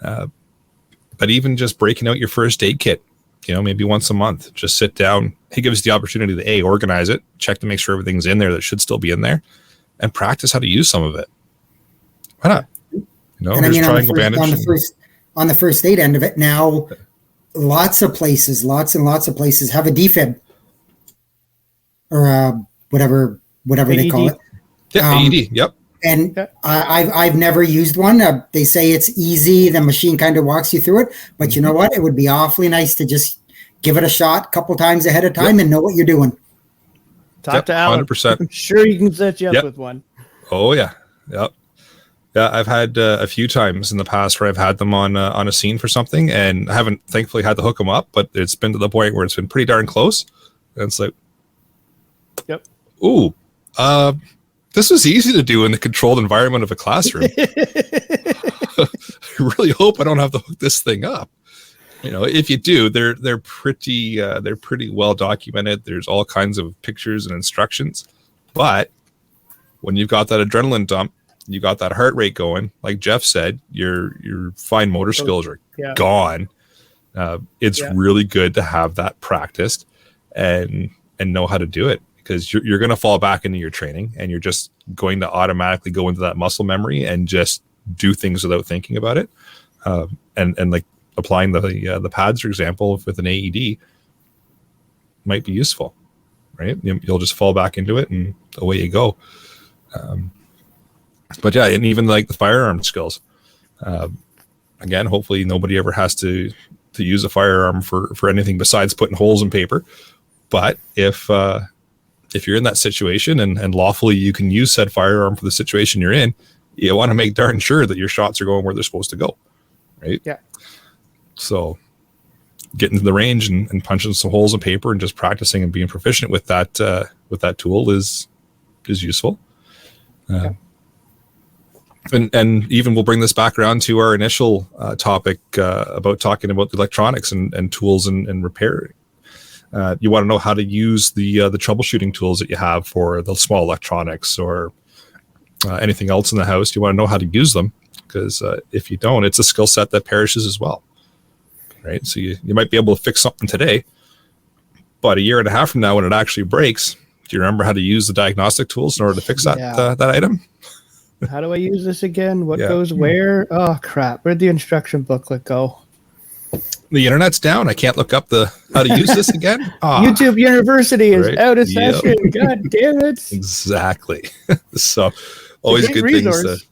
But even just breaking out your first aid kit, maybe once a month, just sit down. It gives you the opportunity to organize it, check to make sure everything's in there that should still be in there, and practice how to use some of it. Why not? And I mean, on the first aid end of it, now lots and lots of places have a defib or whatever they call it. Yeah, AED. Yep. And I've never used one. They say it's easy. The machine kind of walks you through it. But you know what? It would be awfully nice to just give it a shot a couple times ahead of time and know what you're doing. Talk to Alan. 100%. I'm sure he can set you up with one. Oh, yeah. Yep. Yeah, I've had a few times in the past where I've had them on a scene for something, and I haven't thankfully had to hook them up, but it's been to the point where it's been pretty darn close. And it's like, yep. Ooh, this was easy to do in the controlled environment of a classroom. I really hope I don't have to hook this thing up. If you do, they're pretty well documented. There's all kinds of pictures and instructions. But when you've got that adrenaline dump, you got that heart rate going, like Jeff said, your fine motor skills are gone. It's really good to have that practiced and know how to do it, because you're going to fall back into your training, and you're just going to automatically go into that muscle memory and just do things without thinking about it. And like applying the pads, for example, with an AED might be useful, right? You'll just fall back into it and away you go. But yeah, and even like the firearm skills. Again, hopefully nobody ever has to use a firearm for anything besides putting holes in paper. But if you're in that situation and lawfully you can use said firearm for the situation you're in, you want to make darn sure that your shots are going where they're supposed to go, right? Yeah. So getting to the range and punching some holes in paper and just practicing and being proficient with that tool is useful. And even we'll bring this back around to our initial topic about talking about the electronics and tools and repairing. You want to know how to use the troubleshooting tools that you have for the small electronics or anything else in the house. You want to know how to use them, because if you don't, it's a skill set that perishes as well, right? So you might be able to fix something today, but a year and a half from now when it actually breaks, do you remember how to use the diagnostic tools in order to fix that item? How do I use this again? What goes where? Oh, crap. Where'd the instruction booklet go? The internet's down. I can't look up how to use this again. YouTube University is out of session. God damn it. Exactly. So always good resource.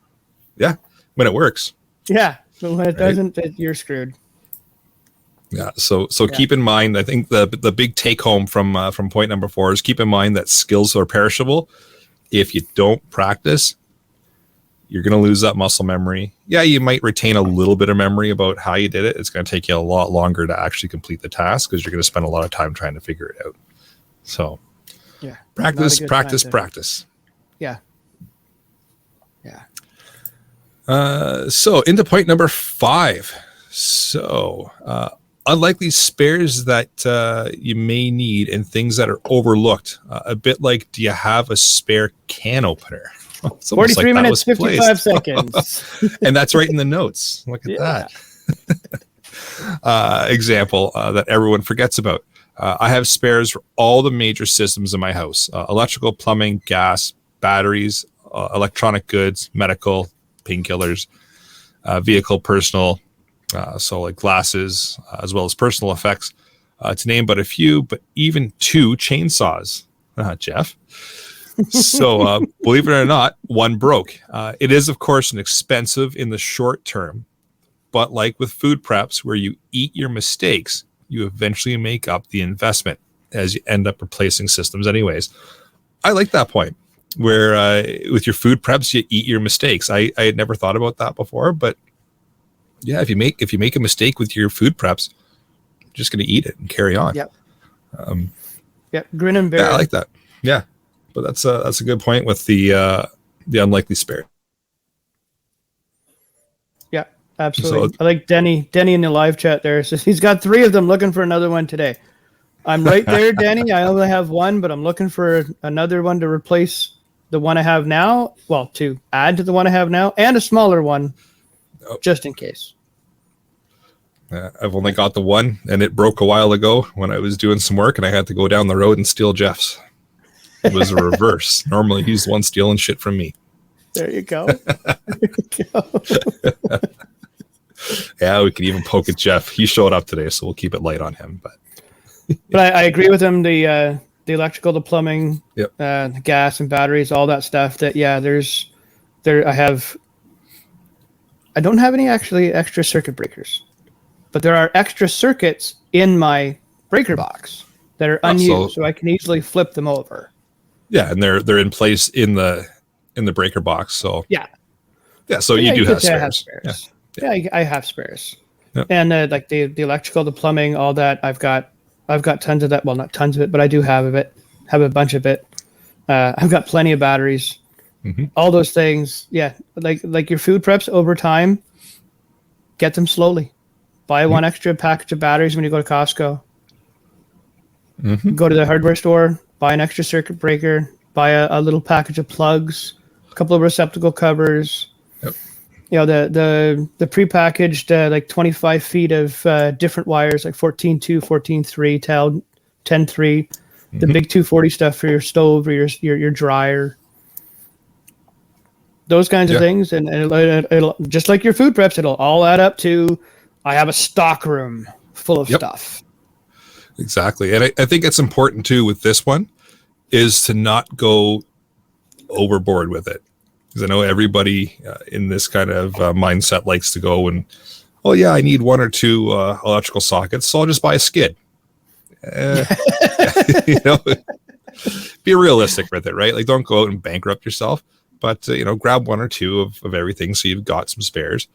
Things when it works. Yeah. So when it doesn't, you're screwed. Yeah. So keep in mind, I think the big take home from point number 4 is keep in mind that skills are perishable. If you don't practice, you're going to lose that muscle memory. Yeah, you might retain a little bit of memory about how you did it. It's going to take you a lot longer to actually complete the task, because you're going to spend a lot of time trying to figure it out. So, practice. Yeah. So into point number 5. So, unlikely spares that you may need and things that are overlooked. A bit like, do you have a spare can opener? 43 minutes, 55 seconds. And that's right in the notes. Look at that. Example that everyone forgets about. I have spares for all the major systems in my house. Electrical, plumbing, gas, batteries, electronic goods, medical, painkillers, vehicle, personal, so like glasses, as well as personal effects, to name but a few, but even 2 chainsaws. Jeff. So believe it or not, one broke. It is, of course, an expensive in the short term, but like with food preps where you eat your mistakes, you eventually make up the investment as you end up replacing systems anyways. I like that point where with your food preps, you eat your mistakes. I had never thought about that before, but yeah, if you make a mistake with your food preps, you're just going to eat it and carry on. Yep. Grin and bear. Yeah, I like that. Yeah. But that's a good point with the unlikely spare. Absolutely. So- I like Denny in the live chat there. Says he's got 3 of them looking for another one today. I'm right there, Denny. I only have 1, but I'm looking for another one to replace the one I have now. Well, to add to the one I have now, and a smaller one, just in case. I've only got the one, and it broke a while ago when I was doing some work, and I had to go down the road and steal Jeff's. It was a reverse. Normally, he's the one stealing shit from me. There you go. There you go. Yeah, we can even poke at Jeff. He showed up today, so we'll keep it light on him. But I agree with him. The electrical, the plumbing, Yep. the gas and batteries, all that stuff. That I don't have any actually extra circuit breakers, but there are extra circuits in my breaker box that are unused, so I can easily flip them over. Yeah, and they're in place in the breaker box. So Yeah. So you do could have say I spares. Yeah, I have spares. Yep. And like the electrical, the plumbing, all that, I've got tons of that. Well, not tons of it, but I do have it. Have a bunch of it. I've got plenty of batteries. Mhm. All those things. Yeah, like your food preps over time. Get them slowly. Buy one extra package of batteries when you go to Costco. Mhm. Go to the hardware store. Buy an extra circuit breaker. Buy a little package of plugs. A couple of receptacle covers. Yep. You know, the prepackaged like 25 feet of different wires, like 14.2, 14.3, 10.3, the big 240 stuff for your stove or your dryer. Those kinds of things, and it'll just like your food preps, it'll all add up to I have a stock room full of stuff. Exactly. And I think it's important too with this one is to not go overboard with it. Because I know everybody in this kind of mindset likes to go and, oh yeah, I need 1 or 2 electrical sockets, so I'll just buy a skid. You know, be realistic with it, right? Like don't go out and bankrupt yourself, but grab 1 or 2 of everything so you've got some spares.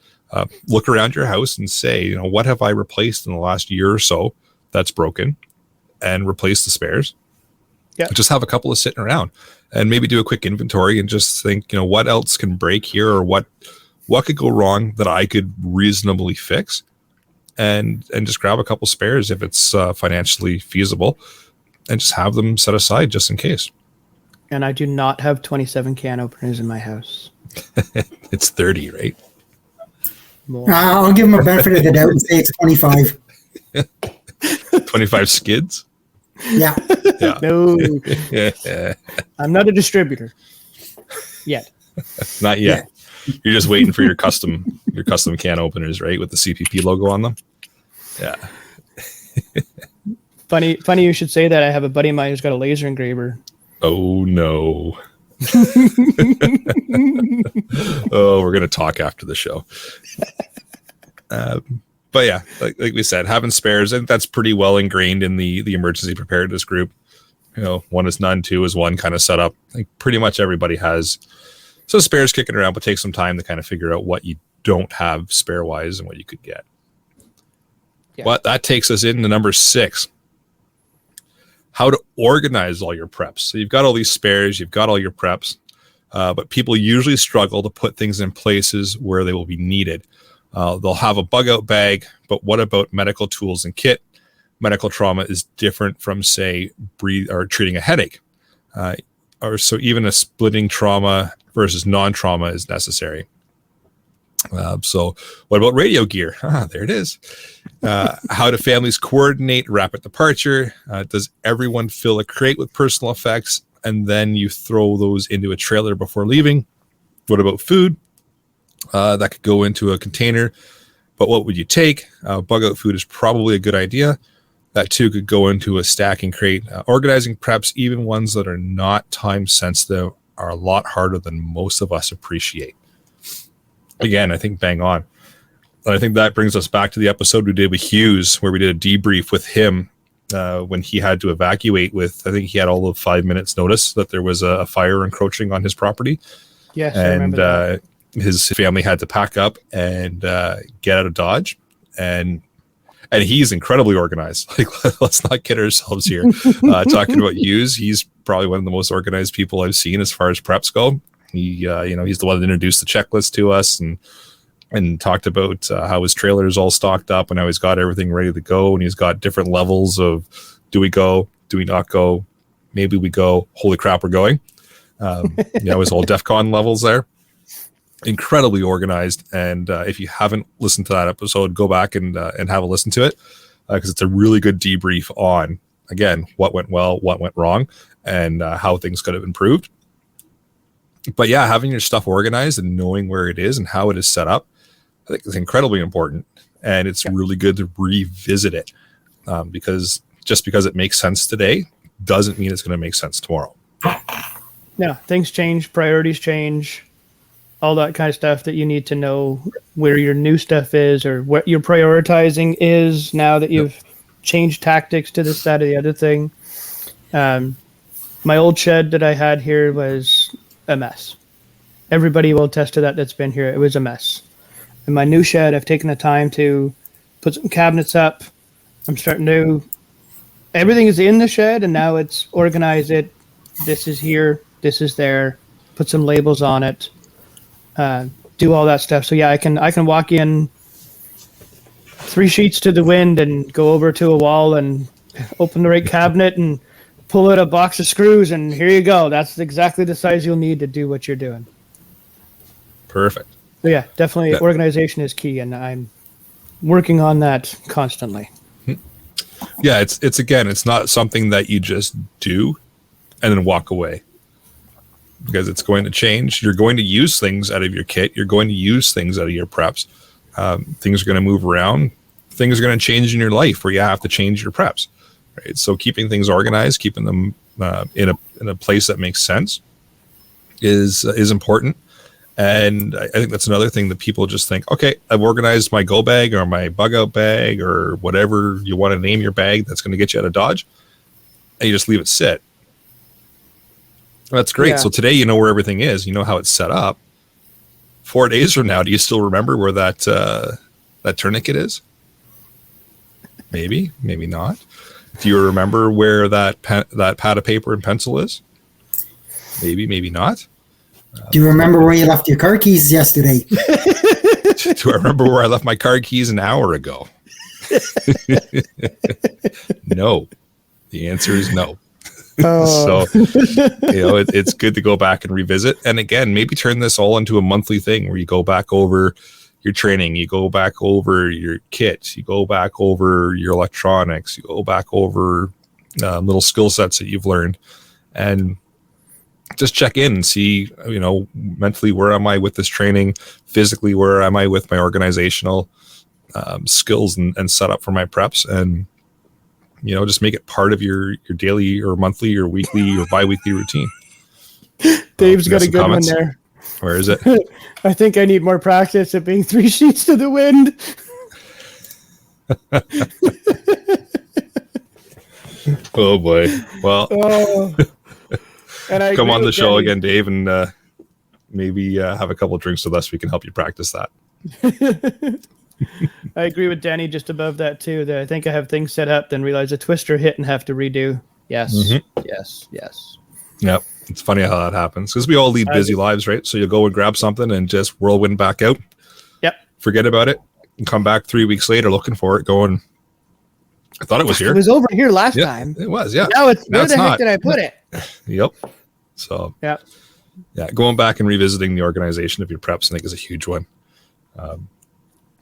Look around your house and say, what have I replaced in the last year or so that's broken, and replace the spares. Yeah. Just have a couple of sitting around and maybe do a quick inventory and just think, what else can break here, or what could go wrong that I could reasonably fix, and just grab a couple spares if it's financially feasible, and just have them set aside just in case. And I do not have 27 can openers in my house. It's 30, right? More. I'll give him a benefit of the doubt and say it's 25. 25 skids. Yeah. Yeah. No, Yeah. I'm not a distributor yet. Not yet. You're just waiting for your custom can openers, right? With the CPP logo on them. Yeah. Funny you should say that. I have a buddy of mine who's got a laser engraver. Oh no. Oh, we're gonna talk after the show. But yeah, like we said, having spares, and that's pretty well ingrained in the emergency preparedness group. 1 is none, 2 is 1 kind of setup. Like pretty much everybody has some spares kicking around, but take some time to kind of figure out what you don't have spare wise and what you could get. Yeah. But that takes us into number 6. How to organize all your preps. So you've got all these spares, you've got all your preps, but people usually struggle to put things in places where they will be needed. They'll have a bug out bag, but what about medical tools and kit? Medical trauma is different from, say, treating a headache. Or so even a splitting trauma versus non-trauma is necessary. So what about radio gear? There it is. How do families coordinate rapid departure? Does everyone fill a crate with personal effects and then you throw those into a trailer before leaving? What about food? That could go into a container, but what would you take? Bug out food is probably a good idea. That too could go into a stacking crate. Organizing preps, even ones that are not time sensitive, are a lot harder than most of us appreciate. Again, I think bang on. And I think that brings us back to the episode we did with Hughes, where we did a debrief with him when he had to evacuate with, I think he had all of 5 minutes notice that there was a fire encroaching on his property. Yes, I remember that. His family had to pack up and get out of Dodge. And he's incredibly organized. Like, let's not kid ourselves here. Talking about Hughes, he's probably one of the most organized people I've seen as far as preps go. He, he's the one that introduced the checklist to us, and and talked about how his trailer is all stocked up and how he's got everything ready to go, and he's got different levels of do we go, do we not go, maybe we go, holy crap, we're going. His whole DEFCON levels there. Incredibly organized, and if you haven't listened to that episode, go back and have a listen to it, because it's a really good debrief on, again, what went well, what went wrong, and how things could have improved. But yeah, having your stuff organized and knowing where it is and how it is set up, I think is incredibly important, and it's really good to revisit it, because just because it makes sense today doesn't mean it's going to make sense tomorrow. Yeah, things change, priorities change, all that kind of stuff that you need to know where your new stuff is or what your prioritizing is now that you've changed tactics to this, that, or the other thing. My old shed that I had here was a mess. Everybody will attest to that that's been here. It was a mess. In my new shed, I've taken the time to put some cabinets up. I'm starting to... Everything is in the shed, and now it's organize it. This is here. This is there. Put some labels on it. Do all that stuff. So yeah, I can walk in 3 sheets to the wind and go over to a wall and open the right cabinet and pull out a box of screws, and here you go. That's exactly the size you'll need to do what you're doing. Perfect. So yeah, definitely organization is key, and I'm working on that constantly. Yeah, it's not something that you just do and then walk away, because it's going to change. You're going to use things out of your kit. You're going to use things out of your preps. Things are going to move around. Things are going to change in your life where you have to change your preps. Right? So keeping things organized, keeping them in a place that makes sense is important. And I think that's another thing that people just think, okay, I've organized my go bag or my bug out bag or whatever you want to name your bag that's going to get you out of Dodge, and you just leave it sit. That's great. Yeah. So today you know where everything is. You know how it's set up. 4 days from now, do you still remember where that tourniquet is? Maybe, maybe not. Do you remember where that pad of paper and pencil is? Maybe, maybe not. Do you remember where you left your car keys yesterday? Do I remember where I left my car keys an hour ago? No. The answer is no. So, it's good to go back and revisit. And again, maybe turn this all into a monthly thing where you go back over your training, you go back over your kit, you go back over your electronics, you go back over little skill sets that you've learned, and just check in and see, mentally, where am I with this training? Physically, where am I with my organizational skills and setup for my preps? And just make it part of your daily or monthly or weekly or bi-weekly routine. Dave's got a good comments? One there. Where is it? I think I need more practice at being 3 sheets to the wind. Oh boy. Well, and come on the show again, Dave, and maybe have a couple of drinks with us. We can help you practice that. I agree with Danny just above that too. That I think I have things set up, then realize a twister hit and have to redo. Yes, yes. Yep. It's funny how that happens because we all lead busy lives, right? So you'll go and grab something and just whirlwind back out. Yep. Forget about it and come back 3 weeks later looking for it, going, I thought it was here. It was over here last time. It was, yeah. Now where the heck did I put it? Yep. So yeah, going back and revisiting the organization of your preps, I think, is a huge one.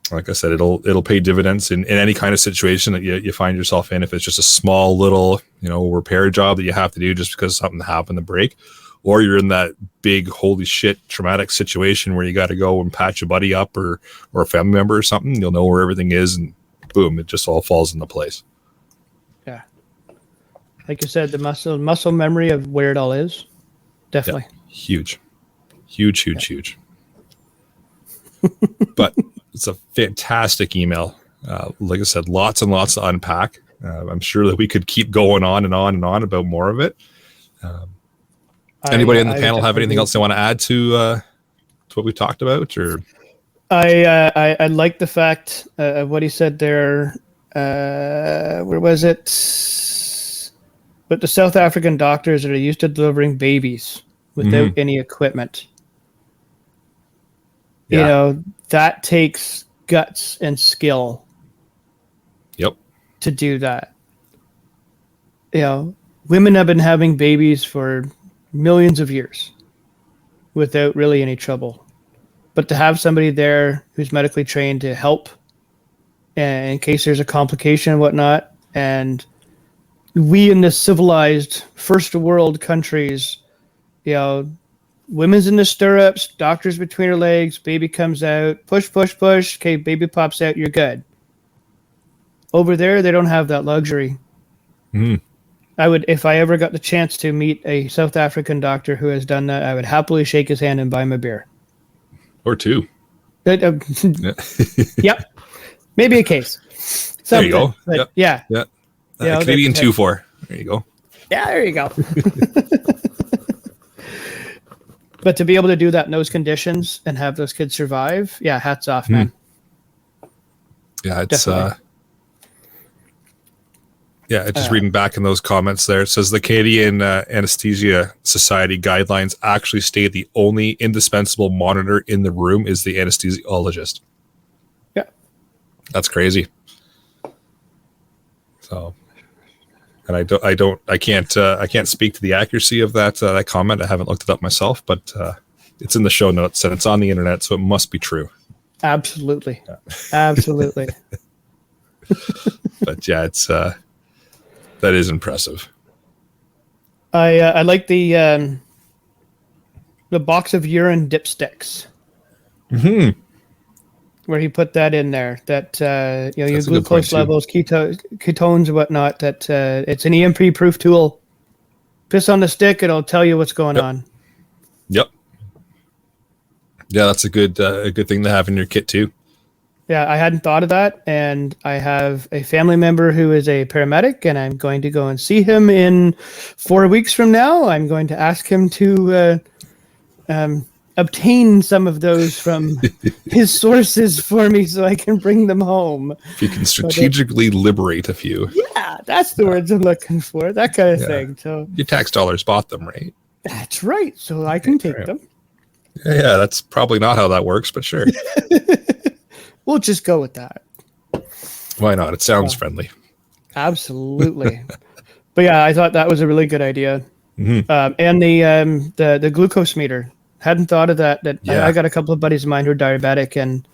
Like I said, it'll pay dividends in any kind of situation that you find yourself in. If it's just a small little, repair job that you have to do just because something happened to break, or you're in that big, holy shit, traumatic situation where you got to go and patch a buddy up or a family member or something, you'll know where everything is, and boom, it just all falls into place. Yeah. Like you said, the muscle memory of where it all is. Definitely. Yeah. Huge. But it's a fantastic email. Like I said, lots and lots to unpack. I'm sure that we could keep going on and on and on about more of it. Anybody on the panel have anything else they want to add to what we talked about? Or I like the fact of what he said there. Where was it? But the South African doctors that are used to delivering babies without any equipment. Yeah. that takes guts and skill Yep. to do that. Women have been having babies for millions of years without really any trouble. But to have somebody there who's medically trained to help in case there's a complication and whatnot, and we in the civilized first world countries, women's in the stirrups, doctors between her legs, baby comes out, push, push, push. Okay, baby pops out, you're good. Over there, they don't have that luxury. Mm. I would, if I ever got the chance to meet a South African doctor who has done that, I would happily shake his hand and buy him a beer. Or two. Yep. Maybe a case. There you go. But yeah. Canadian 2-4. There you go. Yeah, there you go. But to be able to do that in those conditions and have those kids survive, yeah, hats off, man. Yeah, it's Definitely. just reading back in those comments there. It says the Canadian Anesthesia Society guidelines actually state the only indispensable monitor in the room is the anesthesiologist. Yeah. That's crazy. So, and I can't speak to the accuracy of that comment. I haven't looked it up myself, but it's in the show notes and it's on the internet, so it must be true. Absolutely. Yeah. Absolutely. But yeah, it's that is impressive. I like the box of urine dipsticks. Mm-hmm. Where he put that in there, that your That's glucose levels, ketones, and whatnot. That it's an EMP-proof tool. Piss on the stick; it'll tell you what's going on. Yep. Yeah, that's a good thing to have in your kit too. Yeah, I hadn't thought of that, and I have a family member who is a paramedic, and I'm going to go and see him in 4 weeks from now. I'm going to ask him to obtain some of those from his sources for me so I can bring them home. If you can strategically liberate a few. Yeah, that's the words I'm looking for. That kind of thing. So your tax dollars bought them, right? That's right. So I can take them. Yeah, that's probably not how that works, but sure. We'll just go with that. Why not? It sounds friendly. Absolutely. But yeah, I thought that was a really good idea. Mm-hmm. And the glucose meter. Hadn't thought of that. I got a couple of buddies of mine who are diabetic, and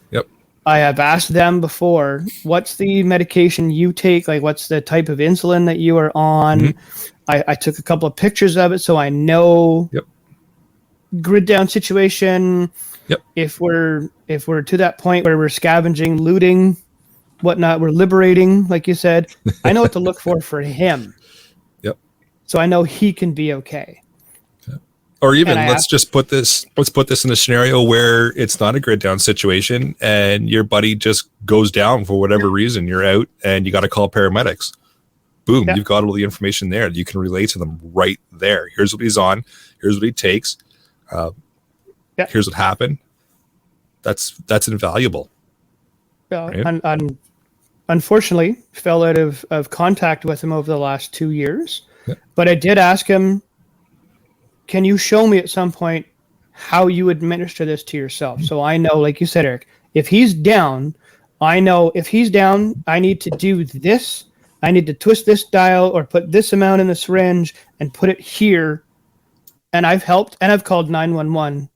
I have asked them before, what's the medication you take? Like, what's the type of insulin that you are on? Mm-hmm. I took a couple of pictures of it so I know grid down situation. If we're to that point where we're scavenging, looting, whatnot, we're liberating, like you said, I know what to look for him. Yep. So I know he can be okay. Or even let's put this in a scenario where it's not a grid down situation and your buddy just goes down for whatever reason. You're out and you got to call paramedics. Boom, you've got all the information there. You can relay to them right there. Here's what he's on. Here's what he takes. Here's what happened. That's invaluable. Right? Unfortunately, fell out of contact with him over the last 2 years. But I did ask him, can you show me at some point how you administer this to yourself? So I know, like you said, Eric, if he's down, I know if he's down, I need to do this. I need to twist this dial or put this amount in the syringe and put it here. And I've helped and I've called 911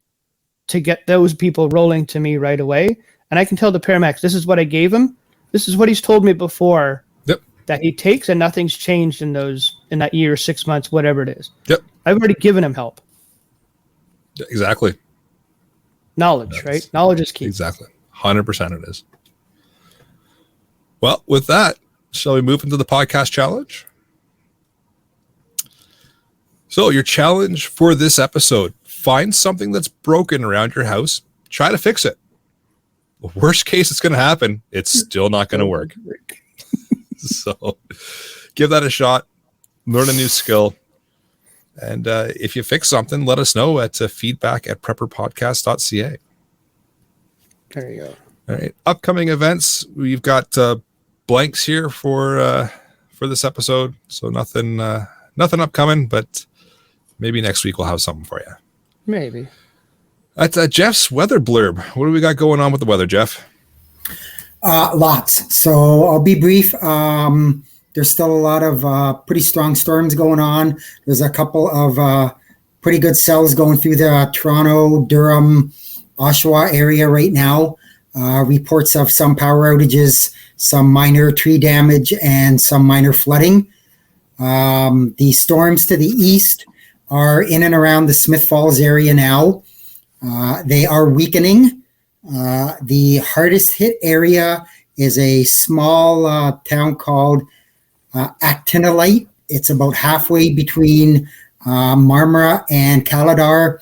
to get those people rolling to me right away. And I can tell the paramedics, this is what I gave him. This is what he's told me before that he takes, and nothing's changed in that year, 6 months, whatever it is. I've already given him help. Exactly. Knowledge, right? Knowledge is key. Exactly. 100% it is. Well, with that, shall we move into the podcast challenge? So your challenge for this episode, find something that's broken around your house, try to fix it. The worst case it's going to happen, it's still not going to work. So give that a shot, learn a new skill. And if you fix something, let us know at feedback@prepperpodcast.ca. There you go. All right. Upcoming events. We've got blanks here for this episode. So nothing upcoming, but maybe next week we'll have something for you. Maybe. That's Jeff's weather blurb. What do we got going on with the weather, Jeff? Lots. So I'll be brief. There's still a lot of pretty strong storms going on. There's a couple of pretty good cells going through the Toronto, Durham, Oshawa area right now. Reports of some power outages, some minor tree damage, and some minor flooding. The storms to the east are in and around the Smith Falls area now. They are weakening. The hardest hit area is a small town called Actinolite. It's about halfway between Marmora and Caladar.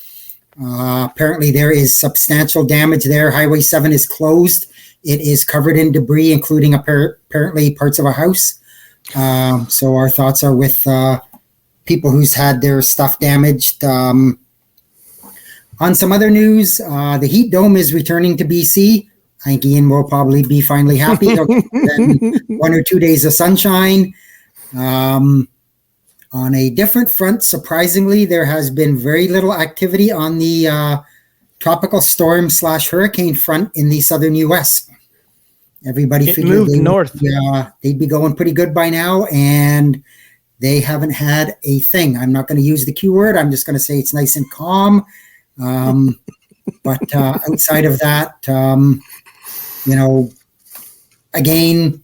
Apparently there is substantial damage there. Highway 7 is closed. It is covered in debris, including apparently parts of a house. So our thoughts are with people who's had their stuff damaged. On some other news, the heat dome is returning to BC. I think Ian will probably be finally happy. Then 1 or 2 days of sunshine. On a different front, surprisingly, there has been very little activity on the tropical storm / hurricane front in the southern U.S. Everybody figured they'd be going pretty good by now, and they haven't had a thing. I'm not going to use the Q word. I'm just going to say it's nice and calm. But outside of that, again,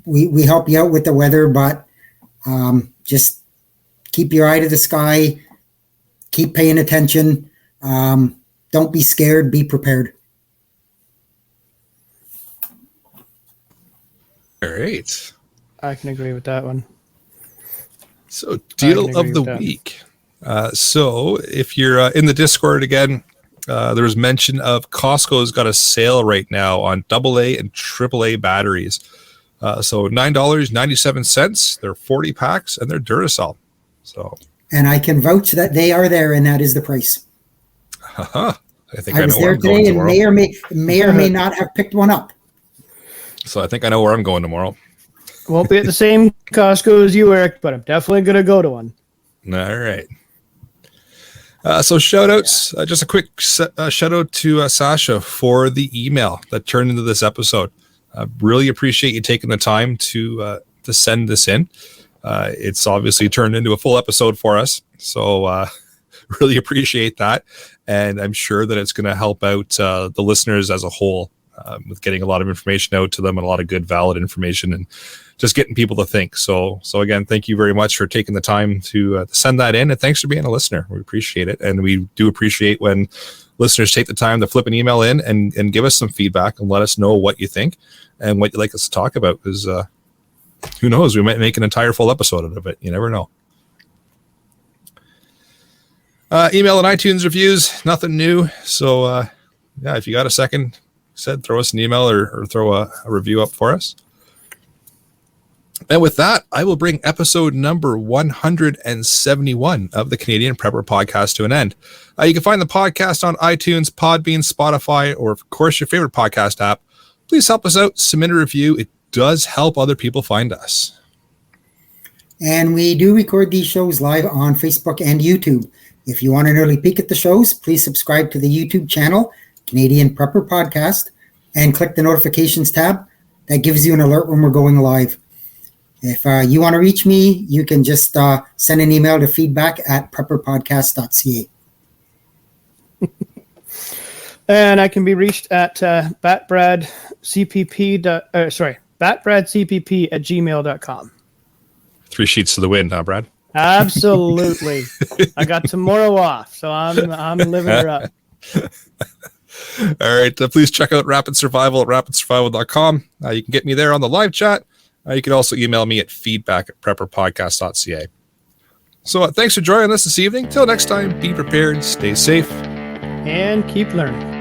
we help you out with the weather, but just keep your eye to the sky, keep paying attention. Don't be scared, be prepared. All right. I can agree with that one. So, deal of the week. So, if you're in the Discord again, there was mention of Costco's got a sale right now on AA and AAA batteries. So $9.97. They're 40 packs and they're Duracell. So, and I can vouch that they are there, and that is the price. I think I was there today, and may or may not have picked one up. So I think I know where I'm going tomorrow. Won't be at the same Costco as you, Eric, but I'm definitely going to go to one. All right. So shout outs, just a quick shout out to Sasha for the email that turned into this episode. Really appreciate you taking the time to send this in. It's obviously turned into a full episode for us. So really appreciate that. And I'm sure that it's going to help out the listeners as a whole with getting a lot of information out to them and a lot of good, valid information and just getting people to think. So again, thank you very much for taking the time to send that in. And thanks for being a listener. We appreciate it. And we do appreciate when listeners take the time to flip an email in and give us some feedback and let us know what you think and what you'd like us to talk about. Because who knows, we might make an entire full episode out of it. You never know. Email and iTunes reviews, nothing new. So yeah, if you got a second, throw us an email or throw a review up for us. And with that, I will bring episode number 171 of the Canadian Prepper Podcast to an end. You can find the podcast on iTunes, Podbean, Spotify, or of course your favorite podcast app. Please help us out, submit a review. It does help other people find us. And we do record these shows live on Facebook and YouTube. If you want an early peek at the shows, please subscribe to the YouTube channel, Canadian Prepper Podcast, and click the notifications tab. That gives you an alert when we're going live. If you want to reach me, you can just send an email to feedback@prepperpodcast.ca. And I can be reached at batbradcpp@gmail.com. 3 sheets to the wind, huh, Brad? Absolutely. I got tomorrow off, so I'm living her up. All right. Please check out Rapid Survival at rapidsurvival.com. You can get me there on the live chat. You can also email me at feedback@prepperpodcast.ca. So thanks for joining us this evening. Till next time, be prepared, stay safe, and keep learning.